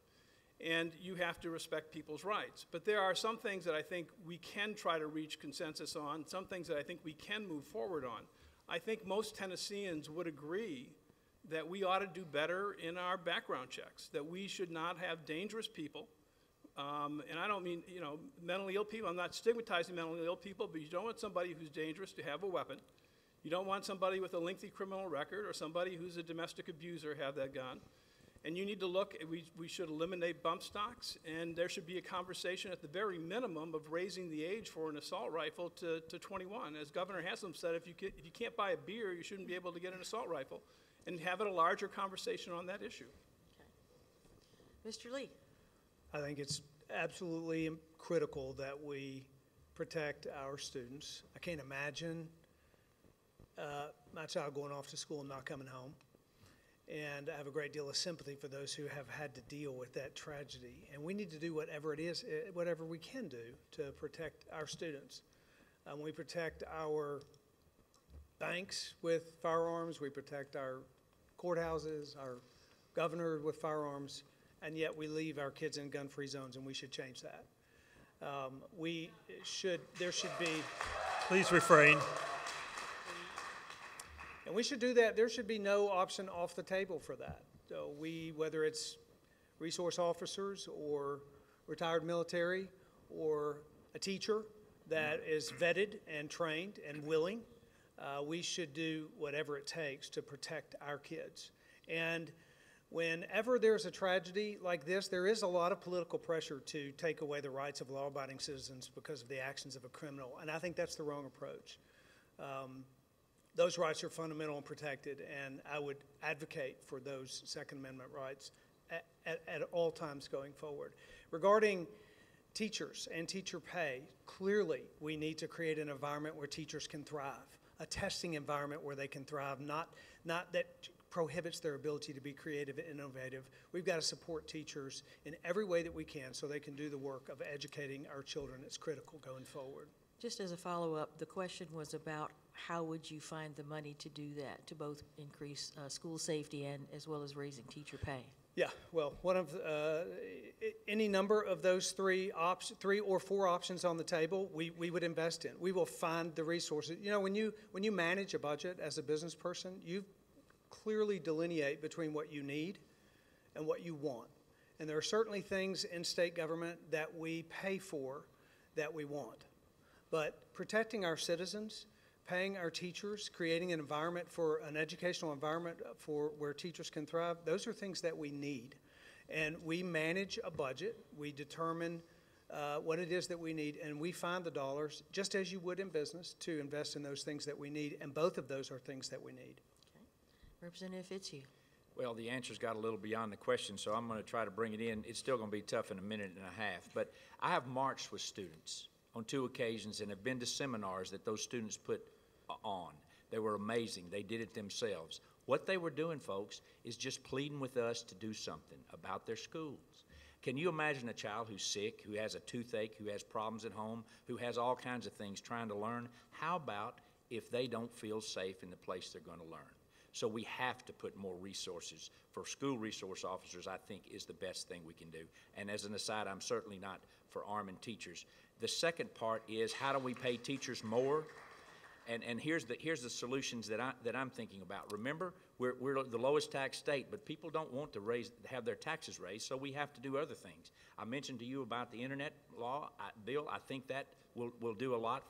And you have to respect people's rights. But there are some things that I think we can try to reach consensus on, some things that I think we can move forward on. I think most Tennesseans would agree that we ought to do better in our background checks, that we should not have dangerous people. And I don't mean, mentally ill people. I'm not stigmatizing mentally ill people, but you don't want somebody who's dangerous to have a weapon. You don't want somebody with a lengthy criminal record or somebody who's a domestic abuser have that gun. And you need to look, we should eliminate bump stocks, and there should be a conversation at the very minimum of raising the age for an assault rifle to 21. As Governor Haslam said, if you can't buy a beer, you shouldn't be able to get an assault rifle, and have a larger conversation on that issue. Okay. Mr. Lee. I think it's absolutely critical that we protect our students. I can't imagine my child going off to school and not coming home. And I have a great deal of sympathy for those who have had to deal with that tragedy. And we need to do whatever it is, whatever we can do to protect our students. We protect our banks with firearms, we protect our courthouses, our governor with firearms, and yet we leave our kids in gun-free zones, and we should change that. There should be... Please refrain. And we should do that. There should be no option off the table for that. So whether it's resource officers or retired military or a teacher that is vetted and trained and willing, we should do whatever it takes to protect our kids. And whenever there's a tragedy like this, there is a lot of political pressure to take away the rights of law-abiding citizens because of the actions of a criminal. And I think that's the wrong approach. Those rights are fundamental and protected, and I would advocate for those Second Amendment rights at all times going forward. Regarding teachers and teacher pay, clearly we need to create an environment where teachers can thrive, a testing environment where they can thrive, not that prohibits their ability to be creative and innovative. We've got to support teachers in every way that we can so they can do the work of educating our children. It's critical going forward. Just as a follow-up, the question was about how would you find the money to do that, to both increase school safety and as well as raising teacher pay? Yeah, well, one of any number of those three or four options on the table, we would invest in. We will find the resources. When you manage a budget as a business person, you clearly delineate between what you need and what you want. And there are certainly things in state government that we pay for that we want. But protecting our citizens, paying our teachers, creating an educational environment for where teachers can thrive, those are things that we need. And we manage a budget, we determine what it is that we need, and we find the dollars, just as you would in business, to invest in those things that we need, and both of those are things that we need. Okay. Representative Fitzhugh. Well, the answer's got a little beyond the question, so I'm going to try to bring it in. It's still going to be tough in a minute and a half, but I have marched with students on 2 occasions and have been to seminars that those students put on. They were amazing. They did it themselves. What they were doing, folks, is just pleading with us to do something about their schools. Can you imagine a child who's sick, who has a toothache, who has problems at home, who has all kinds of things trying to learn? How about if they don't feel safe in the place they're going to learn? So we have to put more resources for school resource officers, I think, is the best thing we can do. And as an aside, I'm certainly not for arming teachers. The second part is, how do we pay teachers more? And here's the solutions that I'm thinking about. Remember, we're the lowest tax state, but people don't want to have their taxes raised, so we have to do other things. I mentioned to you about the internet law bill. I think that will do a lot.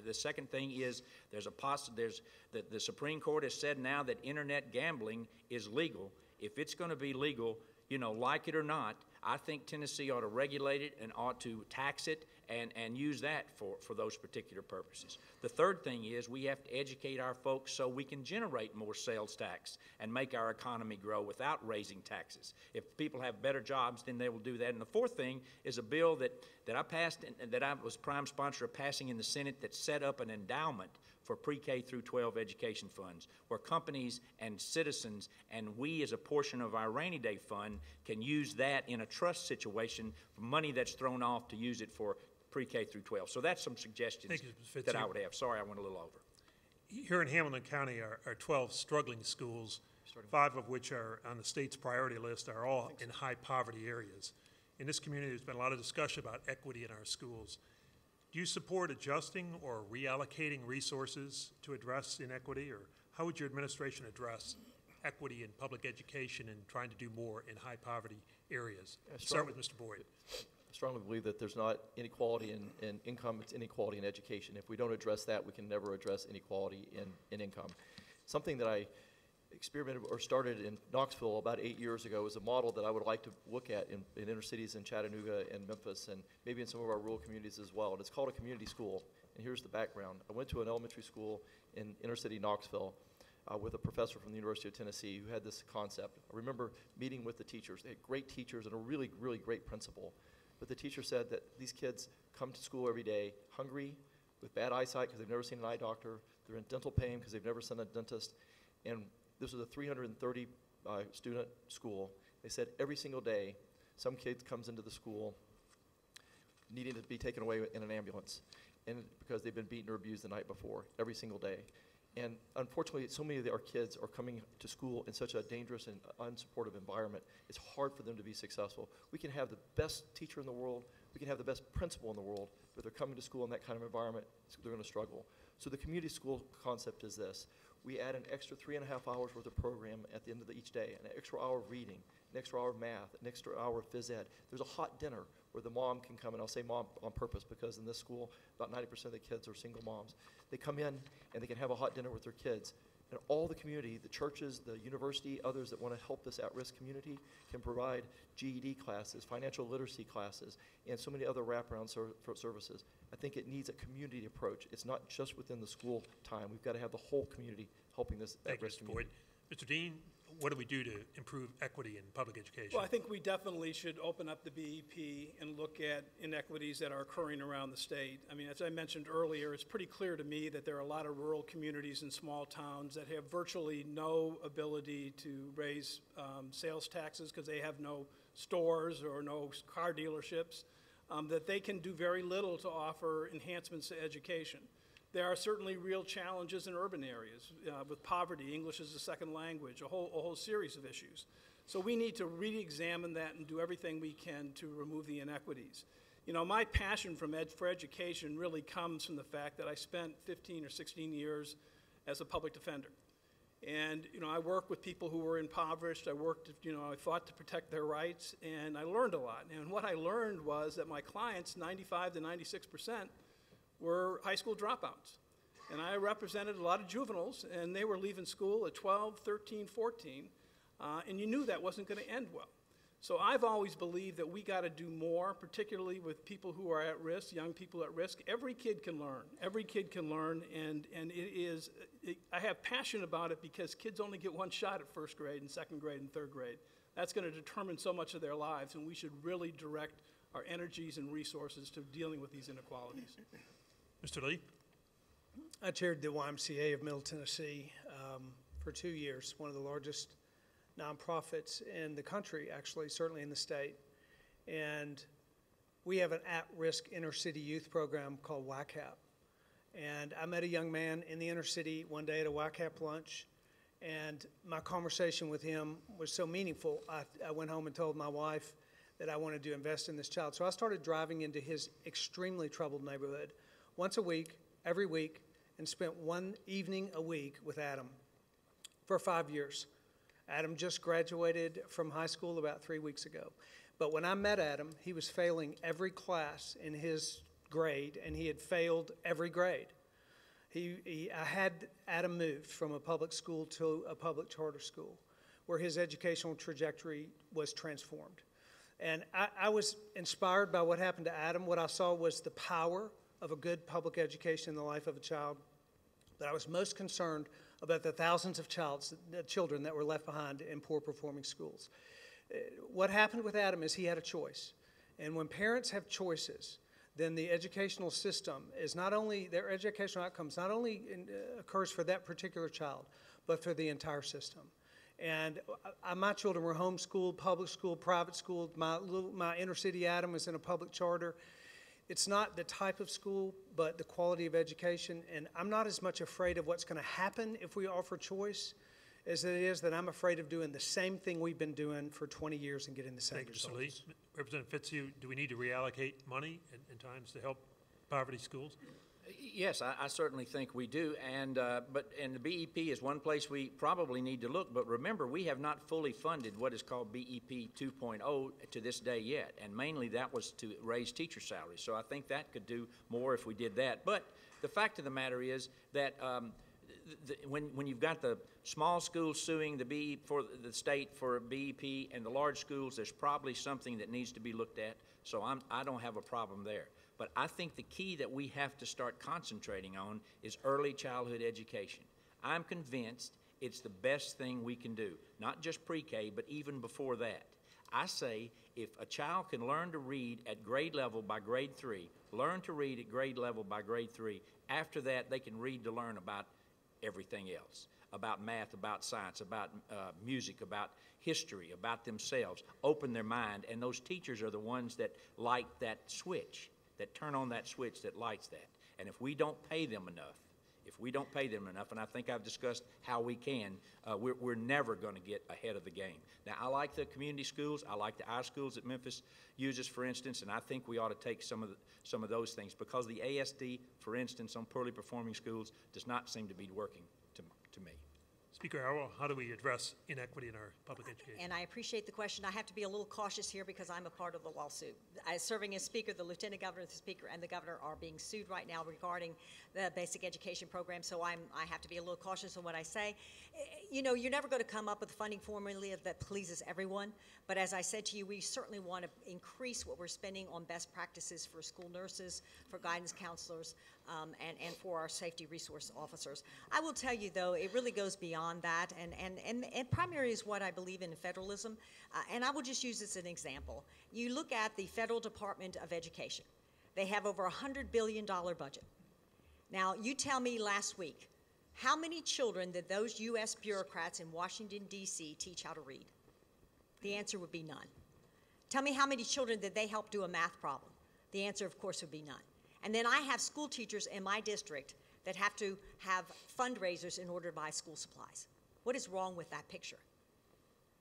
The second thing is the Supreme Court has said now that internet gambling is legal. If it's going to be legal, like it or not, I think Tennessee ought to regulate it and ought to tax it and use that for those particular purposes. The third thing is we have to educate our folks so we can generate more sales tax and make our economy grow without raising taxes. If people have better jobs, then they will do that. And the fourth thing is a bill that I passed and that I was prime sponsor of passing in the Senate that set up an endowment for pre-K through 12 education funds, where companies and citizens and we as a portion of our rainy day fund can use that in a trust situation for money that's thrown off to use it for pre-K through 12. So that's some suggestions that I would have. Sorry, I went a little over. Here in Hamilton County are 12 struggling schools 5 of which are on the state's priority list, are all in high poverty areas. In this community, there's been a lot of discussion about equity in our schools. Do you support adjusting or reallocating resources to address inequity, or how would your administration address equity in public education and trying to do more in high poverty areas? Start with Mr. Boyd. I strongly believe that there's not inequality in income, it's inequality in education. If we don't address that, we can never address inequality in income. Something that I experimented or started in Knoxville about 8 years ago is a model that I would like to look at in inner cities in Chattanooga and Memphis and maybe in some of our rural communities as well. And it's called a community school. And here's the background. I went to an elementary school in inner city Knoxville with a professor from the University of Tennessee who had this concept. I remember meeting with the teachers. They had great teachers and a really, really great principal. But the teacher said that these kids come to school every day hungry, with bad eyesight because they've never seen an eye doctor. They're in dental pain because they've never seen a dentist. And this was a 330 student school. They said every single day, some kid comes into the school needing to be taken away in an ambulance, and because they've been beaten or abused the night before, every single day. And unfortunately, so many of our kids are coming to school in such a dangerous and unsupportive environment. It's hard for them to be successful. We can have the best teacher in the world, we can have the best principal in the world, but they're coming to school in that kind of environment, so they're going to struggle. So the community school concept is this. We add an extra 3.5 hours worth of program at the end of each day, an extra hour of reading, an extra hour of math, an extra hour of phys ed. There's a hot dinner where the mom can come, and I'll say mom on purpose because in this school, about 90% of the kids are single moms. They come in and they can have a hot dinner with their kids. And all the community, the churches, the university, others that want to help this at-risk community can provide GED classes, financial literacy classes, and so many other wraparound services. I think it needs a community approach. It's not just within the school time. We've got to have the whole community helping this at-risk community. Boyd. Mr. Dean, what do we do to improve equity in public education? Well, I think we definitely should open up the BEP and look at inequities that are occurring around the state. I mean, as I mentioned earlier, it's pretty clear to me that there are a lot of rural communities and small towns that have virtually no ability to raise sales taxes because they have no stores or no car dealerships, that they can do very little to offer enhancements to education. There are certainly real challenges in urban areas with poverty, English as a second language, a whole series of issues. So we need to re-examine that and do everything we can to remove the inequities. You know, my passion for education really comes from the fact that I spent 15 or 16 years as a public defender. And, you know, I worked with people who were impoverished. I fought to protect their rights, and I learned a lot. And what I learned was that my clients, 95 to 96%, were high school dropouts. And I represented a lot of juveniles, and they were leaving school at 12, 13, 14, and you knew that wasn't going to end well. So I've always believed that we got to do more, particularly with people who are at risk, young people at risk. Every kid can learn. Every kid can learn, and I have passion about it because kids only get one shot at first grade and second grade and third grade. That's going to determine so much of their lives, and we should really direct our energies and resources to dealing with these inequalities. Mr. Lee? I chaired the YMCA of Middle Tennessee for 2 years, one of the largest nonprofits in the country, actually, certainly in the state. And we have an at-risk inner-city youth program called YCAP. And I met a young man in the inner city one day at a YCAP lunch, and my conversation with him was so meaningful, I went home and told my wife that I wanted to invest in this child. So I started driving into his extremely troubled neighborhood once a week, every week, and spent one evening a week with Adam for 5 years. Adam just graduated from high school about 3 weeks ago. But when I met Adam, he was failing every class in his grade, and he had failed every grade. I had Adam moved from a public school to a public charter school, where his educational trajectory was transformed. And I was inspired by what happened to Adam. What I saw was the power of a good public education in the life of a child. But I was most concerned about the thousands of children that were left behind in poor performing schools. What happened with Adam is he had a choice. And when parents have choices, then the educational system is not only, their educational outcomes not only occurs for that particular child, but for the entire system. And my children were homeschooled, public school, private school. My inner city Adam was in a public charter. It's not the type of school, but the quality of education. And I'm not as much afraid of what's going to happen if we offer choice as it is that I'm afraid of doing the same thing we've been doing for 20 years and getting the same Thank you, Mr. results. Lee. Representative Fitzhugh, do we need to reallocate money in times to help poverty schools? Yes, I certainly think we do, and the BEP is one place we probably need to look. But remember, we have not fully funded what is called BEP 2.0 to this day yet, and mainly that was to raise teacher salaries. So I think that could do more if we did that. But the fact of the matter is that when you've got the small schools suing for the state for BEP and the large schools, there's probably something that needs to be looked at. So I don't have a problem there. But I think the key that we have to start concentrating on is early childhood education. I'm convinced it's the best thing we can do, not just pre-K, but even before that. I say if a child can learn to read at grade level by grade 3, learn to read at grade level by grade 3, after that they can read to learn about everything else, about math, about science, about music, about history, about themselves, open their mind, and those teachers are the ones that light that switch, that turn on that switch that lights that. And if we don't pay them enough, and I think I've discussed how we can, we're never going to get ahead of the game. Now, I like the community schools. I like the I schools that Memphis uses, for instance, and I think we ought to take some of those things, because the ASD, for instance, on poorly performing schools does not seem to be working to me. Speaker, how do we address inequity in our public education? And I appreciate the question. I have to be a little cautious here because I'm a part of the lawsuit. Serving as Speaker, the Lieutenant Governor, the Speaker, and the Governor are being sued right now regarding the basic education program, so I have to be a little cautious on what I say. You know, you're never going to come up with a funding formula that pleases everyone, but as I said to you, we certainly want to increase what we're spending on best practices for school nurses, for guidance counselors, and for our safety resource officers. I will tell you, though, it really goes beyond that, and primary is what I believe in federalism, and I will just use this as an example. You look at the Federal Department of Education. They have over a $100 billion budget. Now, you tell me last week, how many children did those U.S. bureaucrats in Washington, D.C. teach how to read? The answer would be none. Tell me how many children did they help do a math problem? The answer, of course, would be none. And then I have school teachers in my district that have to have fundraisers in order to buy school supplies. What is wrong with that picture?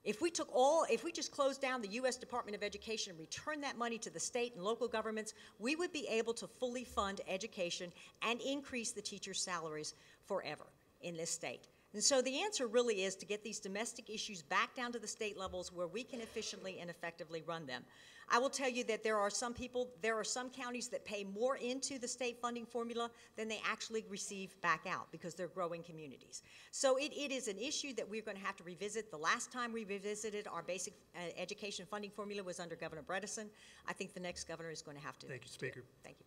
If we just closed down the U.S. Department of Education and returned that money to the state and local governments, we would be able to fully fund education and increase the teachers' salaries forever in this state. And so the answer really is to get these domestic issues back down to the state levels where we can efficiently and effectively run them. I will tell you that there are some counties that pay more into the state funding formula than they actually receive back out because they're growing communities. So it is an issue that we're going to have to revisit. The last time we revisited our basic education funding formula was under Governor Bredesen. I think the next governor is going to have to. Thank you, Speaker. Thank you.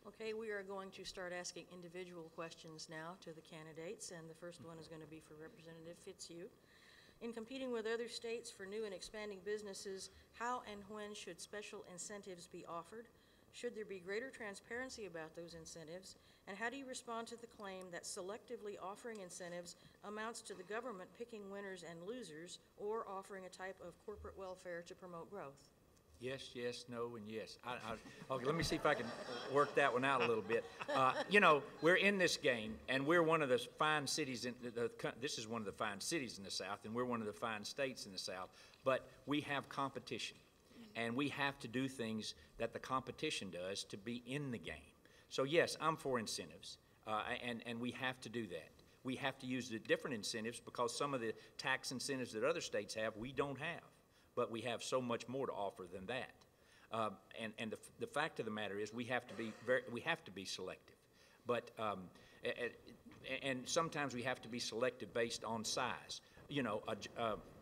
Okay, we are going to start asking individual questions now to the candidates, and the first one is going to be for Representative Fitzhugh. In competing with other states for new and expanding businesses, how and when should special incentives be offered? Should there be greater transparency about those incentives? And how do you respond to the claim that selectively offering incentives amounts to the government picking winners and losers, or offering a type of corporate welfare to promote growth? Yes, yes, no, and yes. Okay, let me see if I can work that one out a little bit. You know, we're in this game, and we're one of the fine cities this is one of the fine cities in the South, and we're one of the fine states in the South, but we have competition, and we have to do things that the competition does to be in the game. So yes, I'm for incentives, and we have to do that. We have to use the different incentives because some of the tax incentives that other states have, we don't have. But we have so much more to offer than that. And the fact of the matter is we have to be selective. But and sometimes we have to be selective based on size. You know,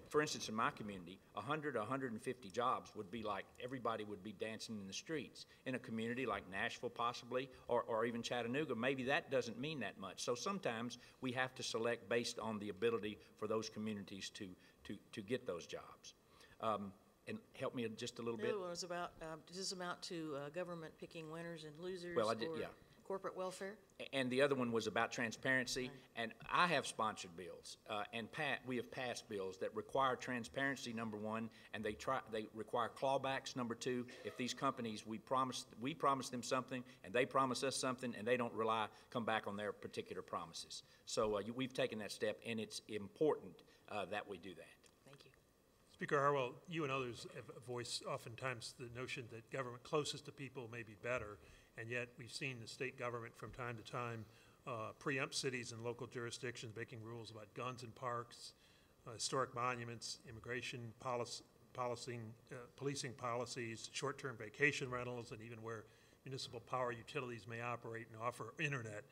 for instance, in my community, 100 or 150 jobs would be like everybody would be dancing in the streets. In a community like Nashville possibly, or even Chattanooga, maybe that doesn't mean that much. So sometimes we have to select based on the ability for those communities to get those jobs. And help me just a little bit. The other one was about, does this amount to government picking winners and losers? Well, I did, or yeah. corporate welfare. And the other one was about transparency. And I have sponsored bills, and we have passed bills that require transparency, number one, and they require clawbacks, number two. If these companies, we promise them something, and they promise us something, and they don't come back on their particular promises. So we've taken that step, and it's important that we do that. Thank you. Speaker Harwell, you and others have voiced oftentimes the notion that government closest to people may be better, and yet we've seen the state government from time to time preempt cities and local jurisdictions making rules about guns in parks, historic monuments, immigration policing policies, short-term vacation rentals, and even where municipal power utilities may operate and offer internet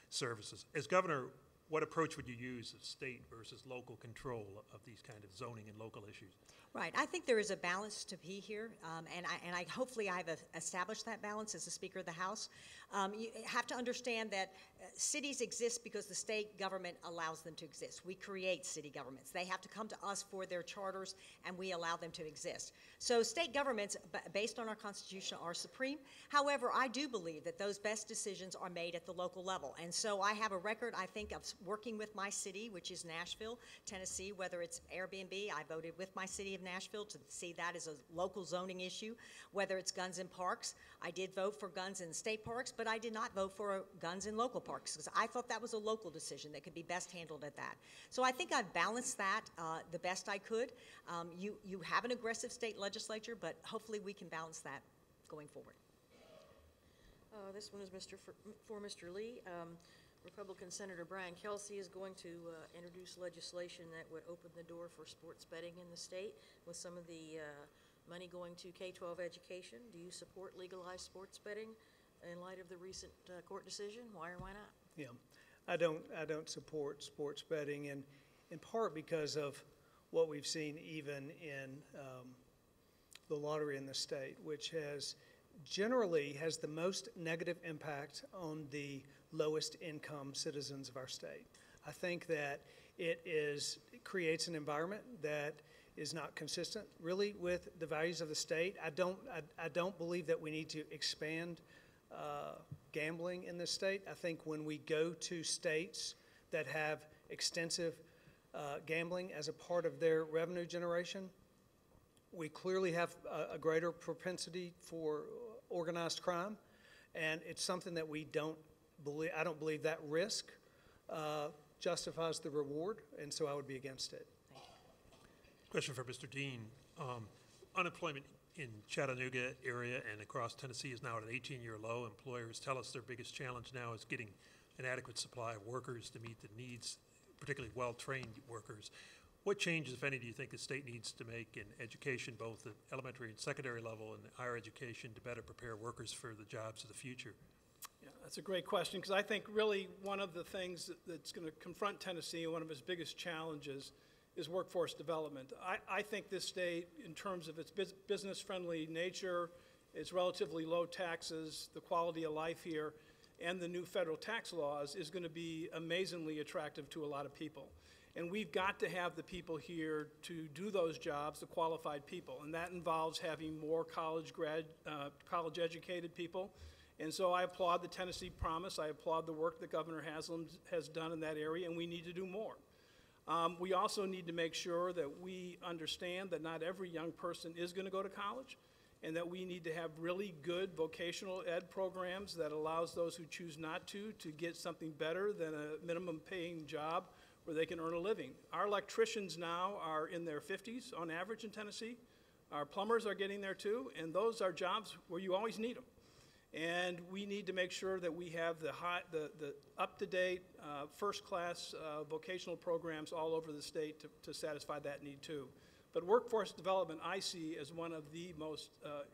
services. As governor, what approach would you use of state versus local control of these kind of zoning and local issues? Right. I think there is a balance to be here, and hopefully I've established that balance as the Speaker of the House. You have to understand that cities exist because the state government allows them to exist. We create city governments. They have to come to us for their charters, and we allow them to exist. So state governments, based on our Constitution, are supreme. However, I do believe that those best decisions are made at the local level. And so I have a record, I think, of working with my city, which is Nashville, Tennessee, whether it's Airbnb. I voted with my city of Nashville to see that as a local zoning issue. Whether it's guns in parks, I did vote for guns in state parks, but I did not vote for guns in local parks because I thought that was a local decision that could be best handled at that. So I think I've balanced that the best I could. You have an aggressive state legislature, but hopefully we can balance that going forward. This one is for Mr. Lee. Republican Senator Brian Kelsey is going to introduce legislation that would open the door for sports betting in the state with some of the money going to K-12 education. Do you support legalized sports betting in light of the recent court decision? Why or why not? Yeah, I don't support sports betting, and in part because of what we've seen even in the lottery in the state, which generally has the most negative impact on the lowest income citizens of our state. I think that it creates an environment that is not consistent really with the values of the state. I don't believe that we need to expand gambling in this state. I think when we go to states that have extensive gambling as a part of their revenue generation, we clearly have a greater propensity for organized crime, and it's something that I don't believe that risk justifies the reward, and so I would be against it. Question for Mr. Dean. Unemployment in Chattanooga area and across Tennessee is now at an 18-year low. Employers tell us their biggest challenge now is getting an adequate supply of workers to meet the needs, particularly well-trained workers. What changes, if any, do you think the state needs to make in education, both at elementary and secondary level and higher education, to better prepare workers for the jobs of the future? Yeah, that's a great question, because I think really one of the things that's going to confront Tennessee, one of its biggest challenges, is workforce development. I think this state, in terms of its business-friendly nature, its relatively low taxes, the quality of life here, and the new federal tax laws, is going to be amazingly attractive to a lot of people. And we've got to have the people here to do those jobs, the qualified people, and that involves having more college-educated people. And so I applaud the Tennessee Promise. I applaud the work that Governor Haslam has done in that area, and we need to do more. We also need to make sure that we understand that not every young person is going to go to college, and that we need to have really good vocational ed programs that allows those who choose not to get something better than a minimum paying job where they can earn a living. Our electricians now are in their 50s on average in Tennessee. Our plumbers are getting there too, and those are jobs where you always need them. And we need to make sure that we have the up-to-date, first-class vocational programs all over the state to satisfy that need too. But workforce development I see as one of the most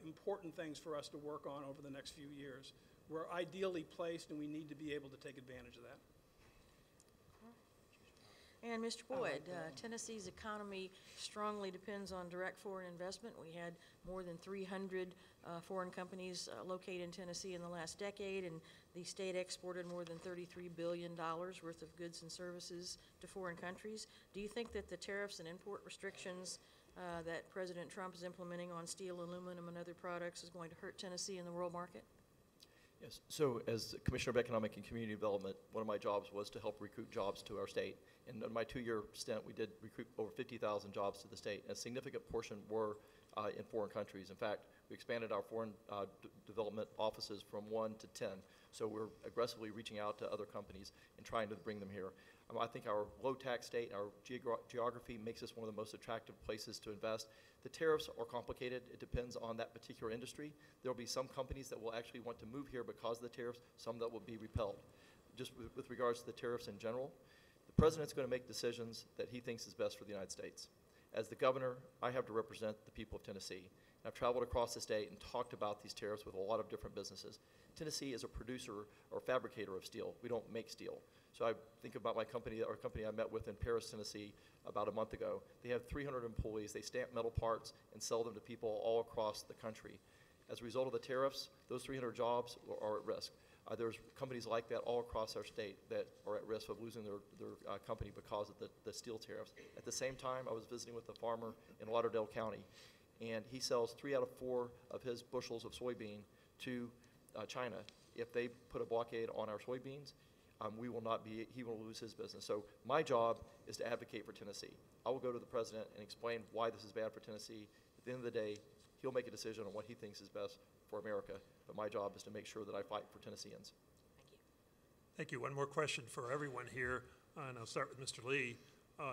important things for us to work on over the next few years. We're ideally placed, and we need to be able to take advantage of that. And Mr. Boyd, Tennessee's economy strongly depends on direct foreign investment. We had more than 300 foreign companies located in Tennessee in the last decade, and the state exported more than $33 billion worth of goods and services to foreign countries. Do you think that the tariffs and import restrictions that President Trump is implementing on steel, aluminum, and other products is going to hurt Tennessee in the world market? Yes. So as the Commissioner of Economic and Community Development, one of my jobs was to help recruit jobs to our state. And in my 2-year stint, we did recruit over 50,000 jobs to the state. And a significant portion were in foreign countries. In fact, we expanded our foreign development offices from 1 to 10. So we're aggressively reaching out to other companies and trying to bring them here. I think our low tax state, our geography makes us one of the most attractive places to invest. The tariffs are complicated. It depends on that particular industry. There will be some companies that will actually want to move here because of the tariffs, some that will be repelled. Just with regards to the tariffs in general, the president's going to make decisions that he thinks is best for the United States. As the governor, I have to represent the people of Tennessee. I've traveled across the state and talked about these tariffs with a lot of different businesses. Tennessee is a producer or fabricator of steel. We don't make steel. So I think about my company, or a company I met with in Paris, Tennessee, about a month ago. They have 300 employees. They stamp metal parts and sell them to people all across the country. As a result of the tariffs, those 300 jobs are at risk. There's companies like that all across our state that are at risk of losing their company because of the steel tariffs. At the same time, I was visiting with a farmer in Lauderdale County, and he sells 3 out of 4 of his bushels of soybean to China. If they put a blockade on our soybeans, he will lose his business. So my job is to advocate for Tennessee. I will go to the president and explain why this is bad for Tennessee. At the end of the day, he'll make a decision on what he thinks is best for America, but my job is to make sure that I fight for Tennesseans. Thank you. Thank you. One more question for everyone here, and I'll start with Mr. Lee.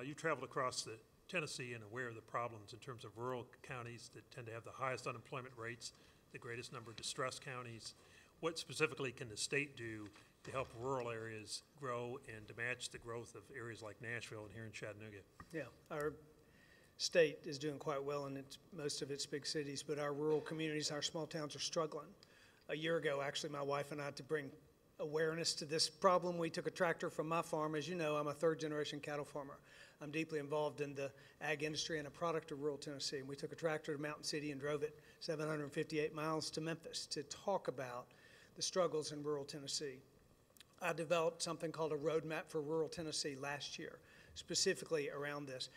You traveled across Tennessee and aware of the problems in terms of rural counties that tend to have the highest unemployment rates, the greatest number of distressed counties. What specifically can the state do to help rural areas grow and to match the growth of areas like Nashville and here in Chattanooga? Yeah, our state is doing quite well in most of its big cities, but our rural communities, our small towns are struggling. A year ago, actually, my wife and I, to bring awareness to this problem, we took a tractor from my farm. As you know, I'm a 3rd-generation cattle farmer. I'm deeply involved in the ag industry and a product of rural Tennessee. And we took a tractor to Mountain City and drove it 758 miles to Memphis to talk about the struggles in rural Tennessee. I developed something called a roadmap for rural Tennessee last year, specifically around this.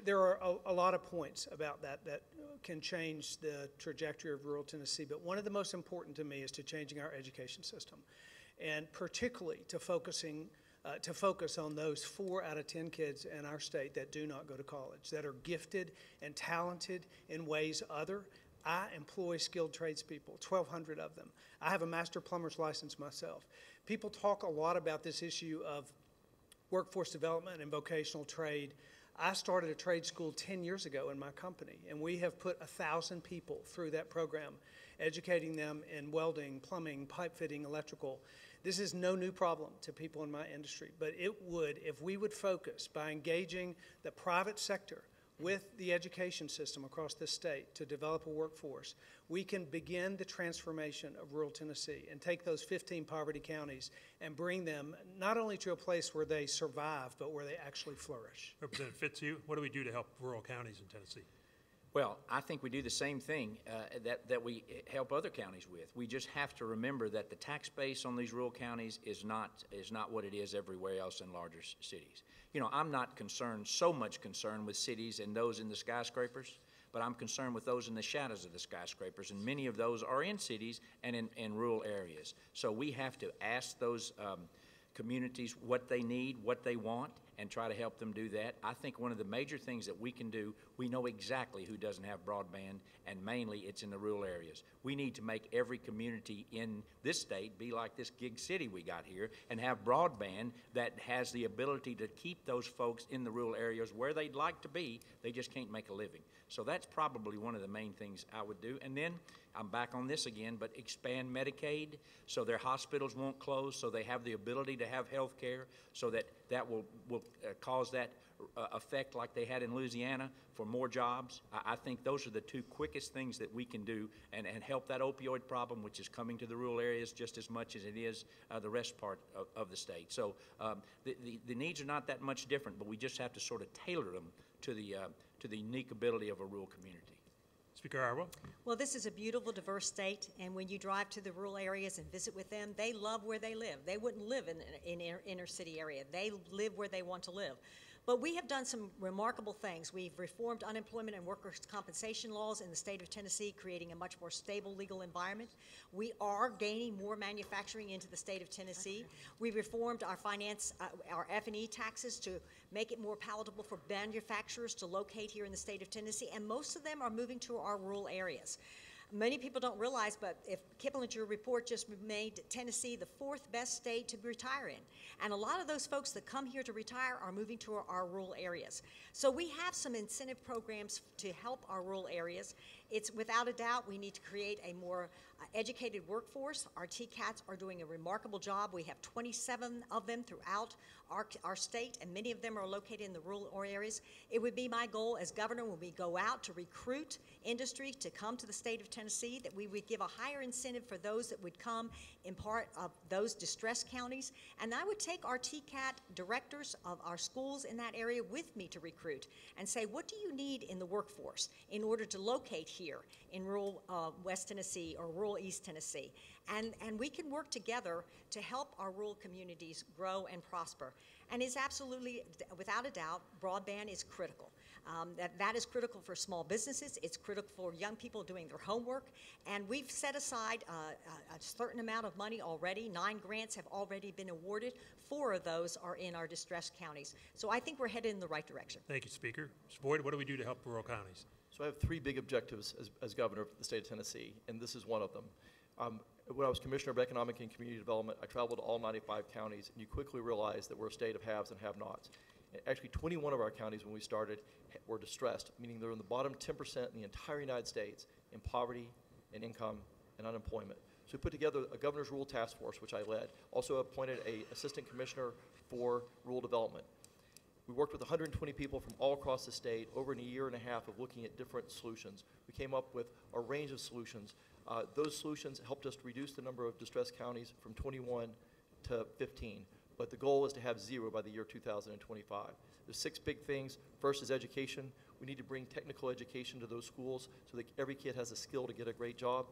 There are a lot of points about that can change the trajectory of rural Tennessee, but one of the most important to me is to changing our education system, and particularly to focus on those 4 out of 10 kids in our state that do not go to college, that are gifted and talented in ways other. I employ skilled tradespeople, 1,200 of them. I have a master plumber's license myself. People talk a lot about this issue of workforce development and vocational trade. I started a trade school 10 years ago in my company, and we have put 1,000 people through that program, educating them in welding, plumbing, pipe fitting, electrical. This is no new problem to people in my industry, but it would, if we would focus by engaging the private sector with the education system across this state to develop a workforce, we can begin the transformation of rural Tennessee and take those 15 poverty counties and bring them not only to a place where they survive, but where they actually flourish. Representative Fitzhugh, what do we do to help rural counties in Tennessee? Well, I think we do the same thing that we help other counties with. We just have to remember that the tax base on these rural counties is not what it is everywhere else in larger cities. You know, I'm not so much concerned with cities and those in the skyscrapers, but I'm concerned with those in the shadows of the skyscrapers, and many of those are in cities and in rural areas. So we have to ask those communities what they need, what they want, and try to help them do that. I think one of the major things that we can do, we know exactly who doesn't have broadband, and mainly it's in the rural areas. We need to make every community in this state be like this gig city we got here and have broadband that has the ability to keep those folks in the rural areas where they'd like to be. They just can't make a living. So that's probably one of the main things I would do. And then I'm back on this again, but expand Medicaid so their hospitals won't close, so they have the ability to have health care, so that will cause that effect like they had in Louisiana for more jobs. I think those are the 2 quickest things that we can do and help that opioid problem, which is coming to the rural areas just as much as it is the rest part of the state. So the needs are not that much different, but we just have to sort of tailor them to the unique ability of a rural community. Speaker Arwell. Well, this is a beautiful, diverse state, and when you drive to the rural areas and visit with them, they love where they live. They wouldn't live in inner city area. They live where they want to live. But we have done some remarkable things. We've reformed unemployment and workers' compensation laws in the state of Tennessee, creating a much more stable legal environment. We are gaining more manufacturing into the state of Tennessee. We reformed our our F&E taxes to make it more palatable for manufacturers to locate here in the state of Tennessee, and most of them are moving to our rural areas. Many people don't realize, but if Kiplinger report just made Tennessee the 4th best state to retire in. And a lot of those folks that come here to retire are moving to our rural areas. So we have some incentive programs to help our rural areas. It's without a doubt we need to create a more educated workforce. Our TCATs are doing a remarkable job. We have 27 of them throughout our state, and many of them are located in the rural areas. It would be my goal as governor when we go out to recruit industry to come to the state of Tennessee that we would give a higher incentive for those that would come in part of those distressed counties. And I would take our TCAT directors of our schools in that area with me to recruit and say, what do you need in the workforce in order to locate here in rural West Tennessee or rural East Tennessee? And we can work together to help our rural communities grow and prosper. And it's absolutely, without a doubt, broadband is critical. That is critical for small businesses. It's critical for young people doing their homework. And we've set aside a certain amount of money already. 9 grants have already been awarded. 4 of those are in our distressed counties. So I think we're headed in the right direction. Thank you, Speaker. Mr. Boyd, what do we do to help rural counties? So I have 3 big objectives as governor of the state of Tennessee, and this is one of them. When I was Commissioner of Economic and Community Development, I traveled to all 95 counties, and you quickly realize that we're a state of haves and have-nots. Actually, 21 of our counties when we started were distressed, meaning they're in the bottom 10% in the entire United States in poverty and income and unemployment. So we put together a governor's rural task force, which I led, also appointed an assistant commissioner for rural development. We worked with 120 people from all across the state over a year and a half of looking at different solutions. We came up with a range of solutions. Those solutions helped us to reduce the number of distressed counties from 21 to 15. But the goal is to have 0 by the year 2025. There's 6 big things. First is education. We need to bring technical education to those schools so that every kid has a skill to get a great job.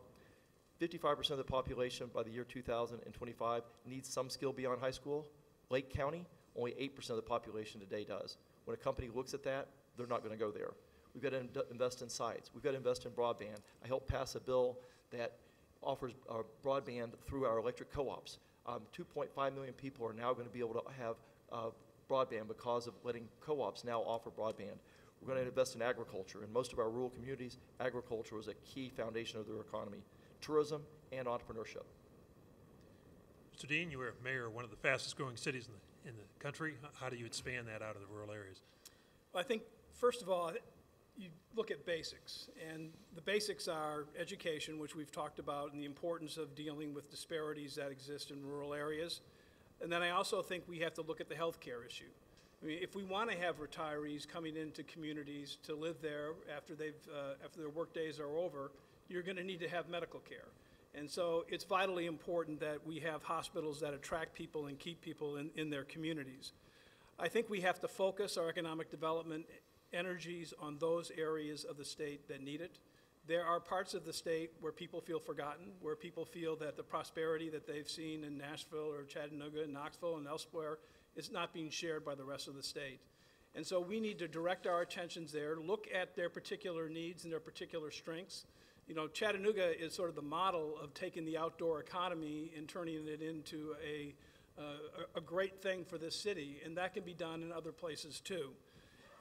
55% of the population by the year 2025 needs some skill beyond high school. Lake County, only 8% of the population today does. When a company looks at that, they're not going to go there. We've got to invest in sites. We've got to invest in broadband. I helped pass a bill that offers broadband through our electric co-ops. 2.5 million people are now going to be able to have broadband because of letting co-ops now offer broadband. We're going to invest in agriculture. In most of our rural communities, agriculture is a key foundation of their economy, tourism, and entrepreneurship. Mr. Dean, you were mayor of one of the fastest growing cities in the country. How do you expand that out of the rural areas? Well, I think, first of all, you look at basics, and the basics are education, which we've talked about, and the importance of dealing with disparities that exist in rural areas. And then I also think we have to look at the healthcare issue. I mean, if we want to have retirees coming into communities to live there after their work days are over, you're going to need to have medical care. And so it's vitally important that we have hospitals that attract people and keep people in their communities. I think we have to focus our economic development energies on those areas of the state that need it. There are parts of the state where people feel forgotten, where people feel that the prosperity that they've seen in Nashville or Chattanooga, Knoxville, and elsewhere is not being shared by the rest of the state. And so we need to direct our attentions there, look at their particular needs and their particular strengths. You know, Chattanooga is sort of the model of taking the outdoor economy and turning it into a great thing for this city, and that can be done in other places too.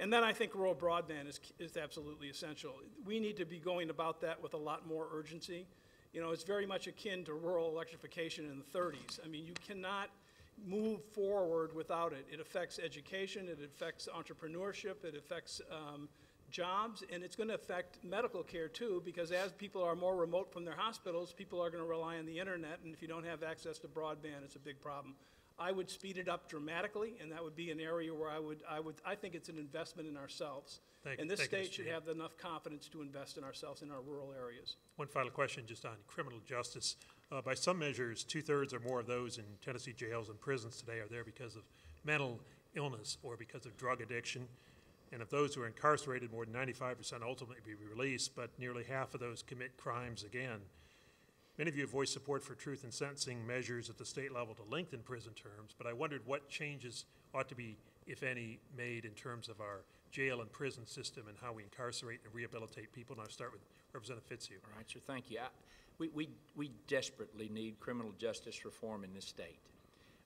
And then I think rural broadband is absolutely essential. We need to be going about that with a lot more urgency. You know, it's very much akin to rural electrification in the 30s. I mean, you cannot move forward without it. It affects education, it affects entrepreneurship, it affects jobs, and it's going to affect medical care too, because as people are more remote from their hospitals, people are going to rely on the internet, and if you don't have access to broadband, it's a big problem. I would speed it up dramatically, and that would be an area where I think it's an investment in ourselves. And this state should have enough confidence to invest in ourselves in our rural areas. One final question just on criminal justice. By some measures, 2/3 or more of those in Tennessee jails and prisons today are there because of mental illness or because of drug addiction. And of those who are incarcerated, more than 95% ultimately be released, but nearly half of those commit crimes again. Many of you have voiced support for truth in sentencing measures at the state level to lengthen prison terms, but I wondered what changes ought to be if any, made in terms of our jail and prison system and how we incarcerate and rehabilitate people? And I'll start with Representative Fitzhugh. All right, sir, thank you. We desperately need criminal justice reform in this state.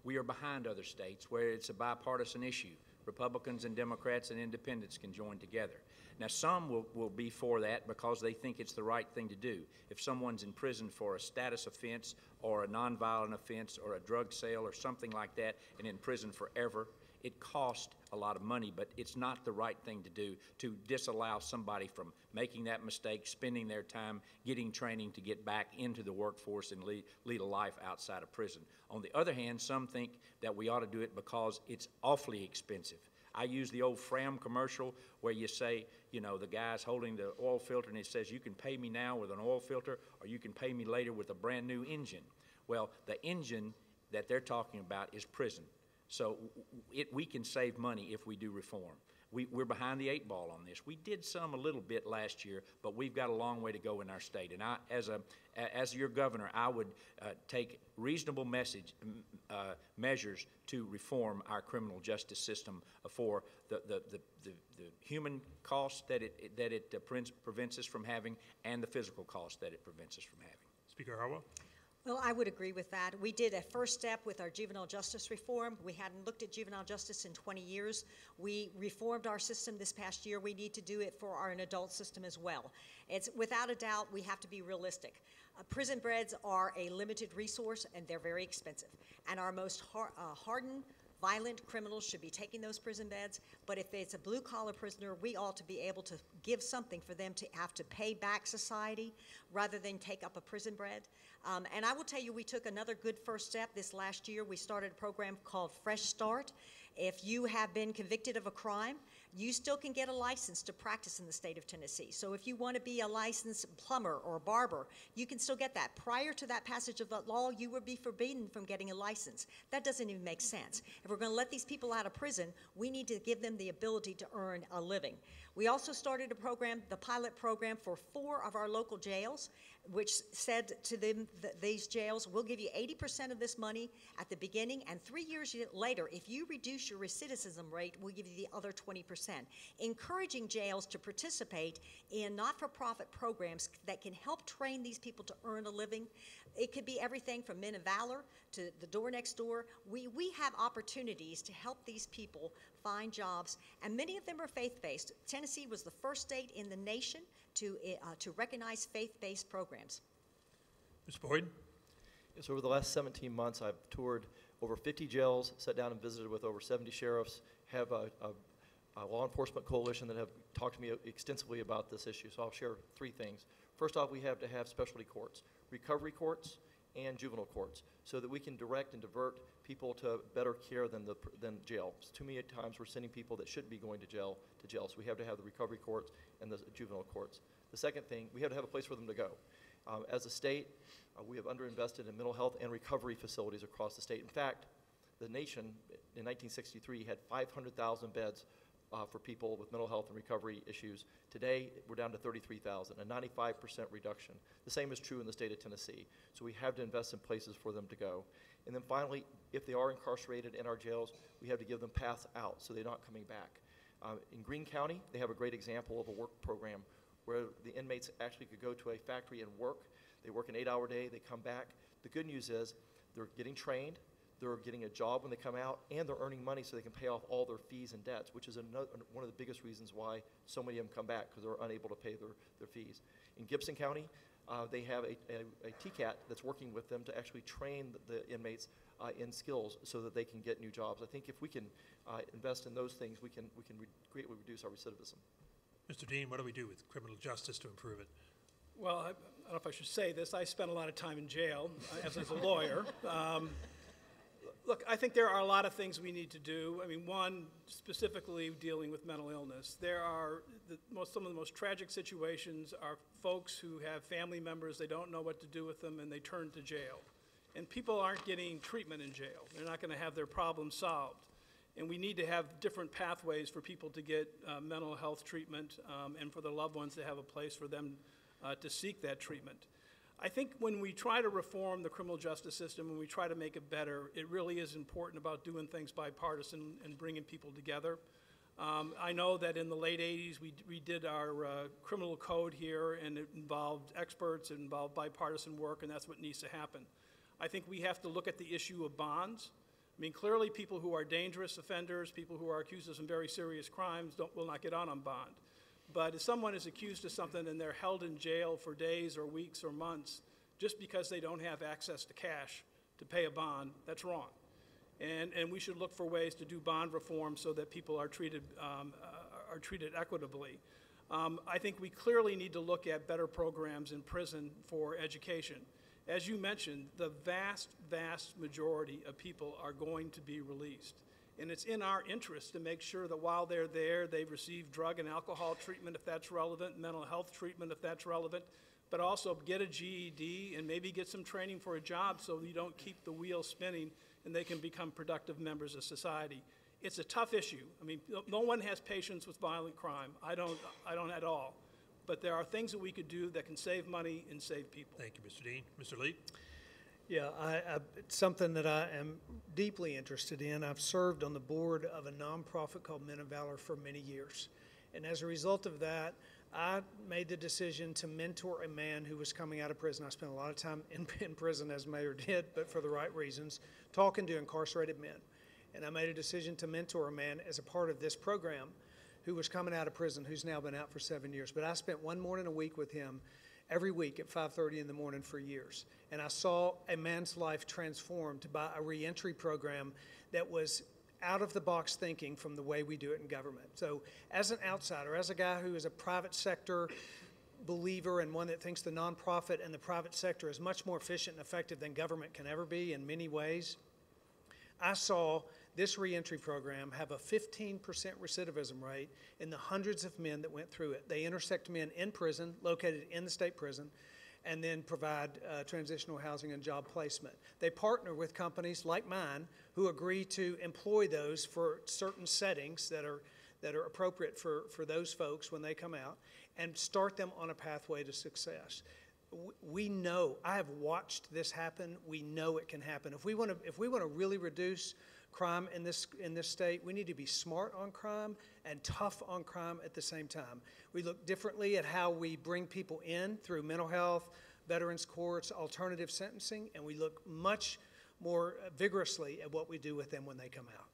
We are behind other states where it's a bipartisan issue. Republicans and Democrats and independents can join together. Now, some will be for that because they think it's the right thing to do. If someone's in prison for a status offense or a nonviolent offense or a drug sale or something like that and in prison forever, it costs a lot of money, but it's not the right thing to do to disallow somebody from making that mistake, spending their time, getting training to get back into the workforce and lead a life outside of prison. On the other hand, some think that we ought to do it because it's awfully expensive. I use the old Fram commercial where you say, you know, the guy's holding the oil filter and it says, you can pay me now with an oil filter or you can pay me later with a brand new engine. Well, the engine that they're talking about is prison. So we can save money if we do reform. We're behind the 8 ball on this. We did some a little bit last year, but we've got a long way to go in our state. And I, as your governor, I would take reasonable measures to reform our criminal justice system for the human cost that it prevents us from having and the physical cost that it prevents us from having. Speaker Harwell. Well, I would agree with that. We did a first step with our juvenile justice reform. We hadn't looked at juvenile justice in 20 years. We reformed our system this past year. We need to do it for our adult system as well. It's without a doubt, we have to be realistic. Prison beds are a limited resource and they're very expensive. And our most hardened, violent criminals should be taking those prison beds, but if it's a blue-collar prisoner, we ought to be able to give something for them to have to pay back society rather than take up a prison bed. And I will tell you, we took another good first step this last year. We started a program called Fresh Start. If you have been convicted of a crime, you still can get a license to practice in the state of Tennessee. So if you want to be a licensed plumber or barber, you can still get that. Prior to that passage of the law, you would be forbidden from getting a license. That doesn't even make sense. If we're going to let these people out of prison, we need to give them the ability to earn a living. We also started a program, the pilot program, for 4 of our local jails, which said to them, these jails, we'll give you 80% of this money at the beginning, and 3 years later, if you reduce your recidivism rate, we'll give you the other 20%. Encouraging jails to participate in not-for-profit programs that can help train these people to earn a living. It could be everything from Men of Valor to the Door Next Door. We have opportunities to help these people find jobs, and many of them are faith-based. Tennessee was the first state in the nation to recognize faith-based programs. Mr. Boyd. Yes, over the last 17 months, I've toured over 50 jails, sat down and visited with over 70 sheriffs, have a law enforcement coalition that have talked to me extensively about this issue. So I'll share 3 things. First off, we have to have specialty courts, recovery courts, and juvenile courts, so that we can direct and divert people to better care than jail. Too many times we're sending people that shouldn't be going to jail. So we have to have the recovery courts and the juvenile courts. The second thing, we have to have a place for them to go. As a state, we have underinvested in mental health and recovery facilities across the state. In fact, the nation in 1963 had 500,000 beds for people with mental health and recovery issues. Today, we're down to 33,000, a 95% reduction. The same is true in the state of Tennessee. So we have to invest in places for them to go. And then finally, if they are incarcerated in our jails, we have to give them paths out so they're not coming back. In Greene County, they have a great example of a work program where the inmates actually could go to a factory and work. They work an 8-hour day, they come back. The good news is they're getting trained, they're getting a job when they come out, and they're earning money so they can pay off all their fees and debts, which is one of the biggest reasons why so many of them come back, because they're unable to pay their fees. In Gibson County, they have a TCAT that's working with them to actually train the inmates in skills so that they can get new jobs. I think if we can invest in those things, we can greatly reduce our recidivism. Mr. Dean, what do we do with criminal justice to improve it? Well, I don't know if I should say this. I spent a lot of time in jail as a lawyer. Look, I think there are a lot of things we need to do. I mean, one, specifically dealing with mental illness. There are some of the most tragic situations are folks who have family members, they don't know what to do with them, and they turn to jail. And people aren't getting treatment in jail. They're not going to have their problems solved. And we need to have different pathways for people to get mental health treatment and for their loved ones to have a place for them to seek that treatment. I think when we try to reform the criminal justice system, when we try to make it better, it really is important about doing things bipartisan and bringing people together. I know that in the late 80s, we did our criminal code here, and it involved experts, it involved bipartisan work, and that's what needs to happen. I think we have to look at the issue of bonds. I mean, clearly people who are dangerous offenders, people who are accused of some very serious crimes will not get out on bond. But if someone is accused of something and they're held in jail for days or weeks or months just because they don't have access to cash to pay a bond, that's wrong. And we should look for ways to do bond reform so that people are treated equitably. I think we clearly need to look at better programs in prison for education. As you mentioned, the vast, vast majority of people are going to be released. And it's in our interest to make sure that while they're there, they receive drug and alcohol treatment if that's relevant, mental health treatment if that's relevant, but also get a GED and maybe get some training for a job so you don't keep the wheel spinning and they can become productive members of society. It's a tough issue. I mean, no one has patience with violent crime. I don't at all. But there are things that we could do that can save money and save people. Thank you, Mr. Dean. Mr. Lee? Yeah, it's something that I am deeply interested in. I've served on the board of a nonprofit called Men of Valor for many years. And as a result of that, I made the decision to mentor a man who was coming out of prison. I spent a lot of time in prison, as Mayor did, but for the right reasons, talking to incarcerated men. And I made a decision to mentor a man as a part of this program who was coming out of prison, who's now been out for 7 years. But I spent one morning a week with him every week at 5:30 in the morning for years. And I saw a man's life transformed by a reentry program that was out-of-the-box thinking from the way we do it in government. So as an outsider, as a guy who is a private sector believer and one that thinks the nonprofit and the private sector is much more efficient and effective than government can ever be in many ways, I saw this reentry program have a 15% recidivism rate in the hundreds of men that went through it. They intersect men in prison, located in the state prison, and then provide transitional housing and job placement. They partner with companies like mine who agree to employ those for certain settings that are appropriate for those folks when they come out and start them on a pathway to success. We know, I have watched this happen. We know it can happen. If we want to really reduce crime in this state, we need to be smart on crime and tough on crime at the same time. We look differently at how we bring people in through mental health, veterans courts, alternative sentencing, and we look much more vigorously at what we do with them when they come out.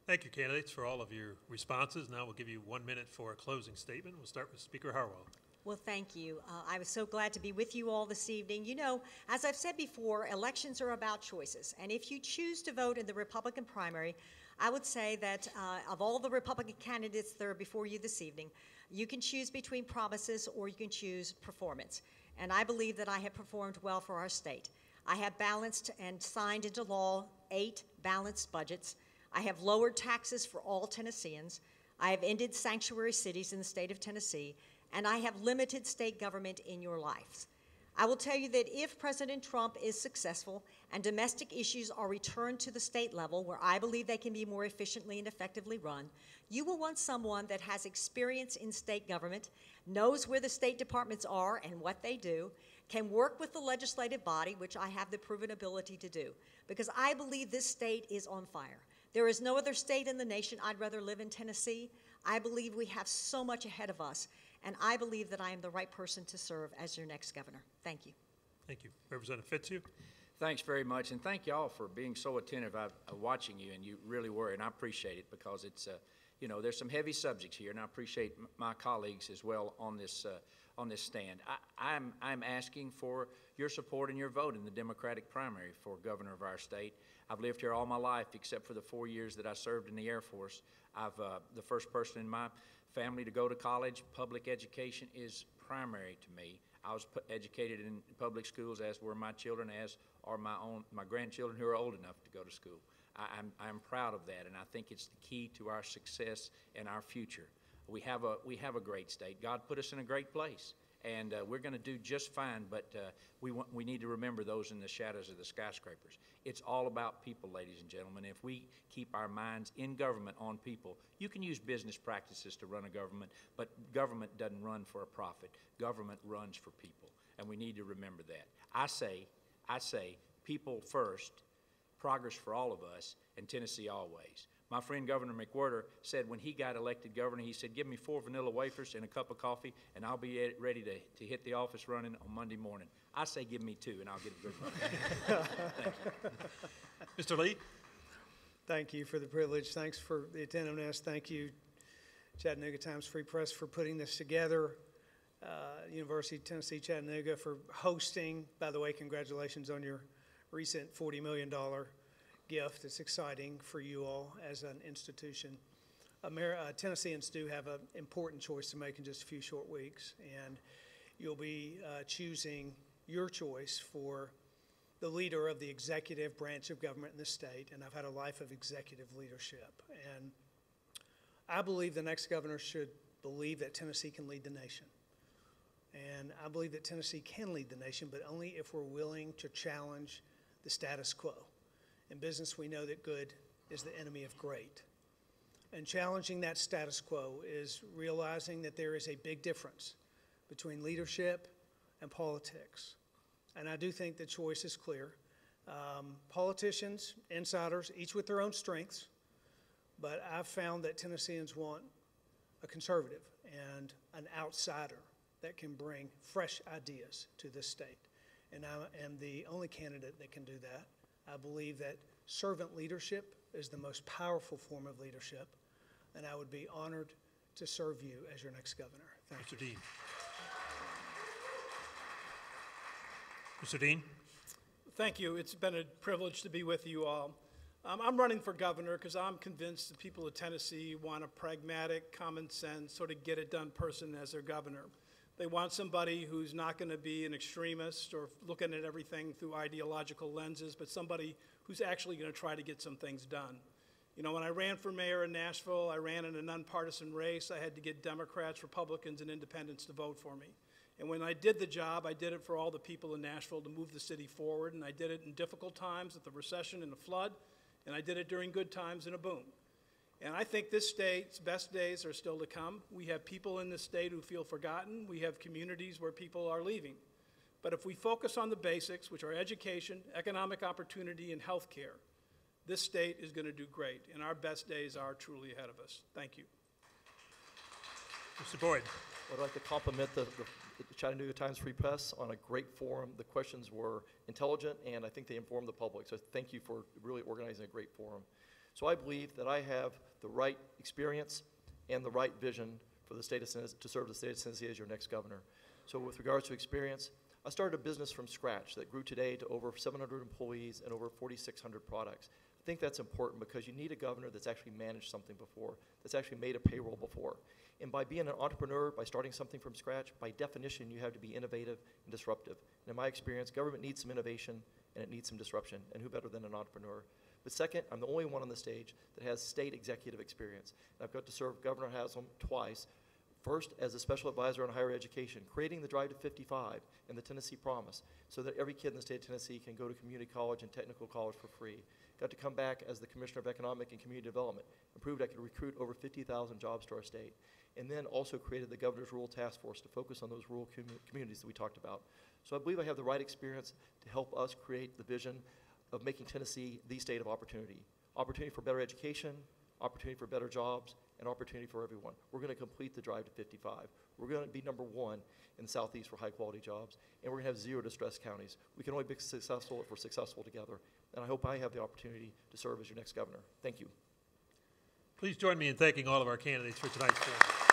Thank you, candidates, for all of your responses. Now we'll give you 1 minute for a closing statement. We'll start with Speaker Harwell. Well, thank you. I was so glad to be with you all this evening. You know, as I've said before, elections are about choices. And if you choose to vote in the Republican primary, I would say that of all the Republican candidates that are before you this evening, you can choose between promises or you can choose performance. And I believe that I have performed well for our state. I have balanced and signed into law 8 balanced budgets. I have lowered taxes for all Tennesseans. I have ended sanctuary cities in the state of Tennessee. And I have limited state government in your lives. I will tell you that if President Trump is successful and domestic issues are returned to the state level, where I believe they can be more efficiently and effectively run, you will want someone that has experience in state government, knows where the state departments are and what they do, can work with the legislative body, which I have the proven ability to do, because I believe this state is on fire. There is no other state in the nation I'd rather live in Tennessee. I believe we have so much ahead of us. And I believe that I am the right person to serve as your next governor. Thank you. Thank you. Representative Fitzhugh. Thanks very much, and thank y'all for being so attentive. I'm watching you, and you really were, and I appreciate it because it's, you know, there's some heavy subjects here, and I appreciate my colleagues as well on this stand. I'm asking for your support and your vote in the Democratic primary for governor of our state. I've lived here all my life, except for the 4 years that I served in the Air Force. I've the first person in my family to go to college. Public education is primary to me. I was educated in public schools, as were my children, as are my grandchildren who are old enough to go to school. I'm proud of that, and I think it's the key to our success and our future. We have a great state. God put us in a great place, and we're going to do just fine, but we need to remember those in the shadows of the skyscrapers. It's all about people, ladies and gentlemen. If we keep our minds in government on people, you can use business practices to run a government, but government doesn't run for a profit. Government runs for people. and we need to remember that. I say, people first, progress for all of us, and Tennessee always. My friend Governor McWhorter said when he got elected governor, he said, give me 4 vanilla wafers and a cup of coffee, and I'll be ready to hit the office running on Monday morning. I say give me 2, and I'll get a good run. Thank you. Mr. Lee? Thank you for the privilege. Thanks for the attentiveness. Thank you, Chattanooga Times Free Press, for putting this together. University of Tennessee, Chattanooga, for hosting. By the way, congratulations on your recent $40 million gift. It's exciting for you all as an institution. Tennesseans do have an important choice to make in just a few short weeks, and you'll be choosing your choice for the leader of the executive branch of government in the state, and I've had a life of executive leadership. And I believe the next governor should believe that Tennessee can lead the nation. And I believe that Tennessee can lead the nation, but only if we're willing to challenge the status quo. In business, we know that good is the enemy of great. And challenging that status quo is realizing that there is a big difference between leadership and politics. And I do think the choice is clear. Politicians, insiders, each with their own strengths, but I've found that Tennesseans want a conservative and an outsider that can bring fresh ideas to this state. And I am the only candidate that can do that. I believe that servant leadership is the most powerful form of leadership, and I would be honored to serve you as your next governor. Thank you. Mr. Dean. Mr. Dean. Thank you. It's been a privilege to be with you all. I'm running for governor because I'm convinced the people of Tennessee want a pragmatic, common sense, sort of get it done person as their governor. They want somebody who's not going to be an extremist or looking at everything through ideological lenses, but somebody who's actually going to try to get some things done. You know, when I ran for mayor in Nashville, I ran in a nonpartisan race. I had to get Democrats, Republicans, and independents to vote for me. And when I did the job, I did it for all the people in Nashville to move the city forward, and I did it in difficult times with the recession and the flood, and I did it during good times and a boom. And I think this state's best days are still to come. We have people in this state who feel forgotten. We have communities where people are leaving. But if we focus on the basics, which are education, economic opportunity, and health care, this state is going to do great, and our best days are truly ahead of us. Thank you. Mr. Boyd. I'd like to compliment the Chattanooga Times Free Press on a great forum. The questions were intelligent, and I think they informed the public. So thank you for really organizing a great forum. So I believe that I have the right experience and the right vision for the state of Tennessee, to serve the state of Tennessee as your next governor. So with regards to experience, I started a business from scratch that grew today to over 700 employees and over 4,600 products. I think that's important because you need a governor that's actually managed something before, that's actually made a payroll before. And by being an entrepreneur, by starting something from scratch, by definition, you have to be innovative and disruptive. And in my experience, government needs some innovation and it needs some disruption, and who better than an entrepreneur? But second, I'm the only one on the stage that has state executive experience. And I've got to serve Governor Haslam twice, first as a special advisor on higher education, creating the Drive to 55 and the Tennessee Promise so that every kid in the state of Tennessee can go to community college and technical college for free. Got to come back as the Commissioner of Economic and Community Development, and proved I could recruit over 50,000 jobs to our state. And then also created the Governor's Rural Task Force to focus on those rural communities that we talked about. So I believe I have the right experience to help us create the vision of making Tennessee the state of opportunity. Opportunity for better education, opportunity for better jobs, and opportunity for everyone. We're going to complete the Drive to 55. We're going to be #1 in the Southeast for high-quality jobs, and we're going to have 0 distressed counties. We can only be successful if we're successful together, and I hope I have the opportunity to serve as your next governor. Thank you. Please join me in thanking all of our candidates for tonight's forum.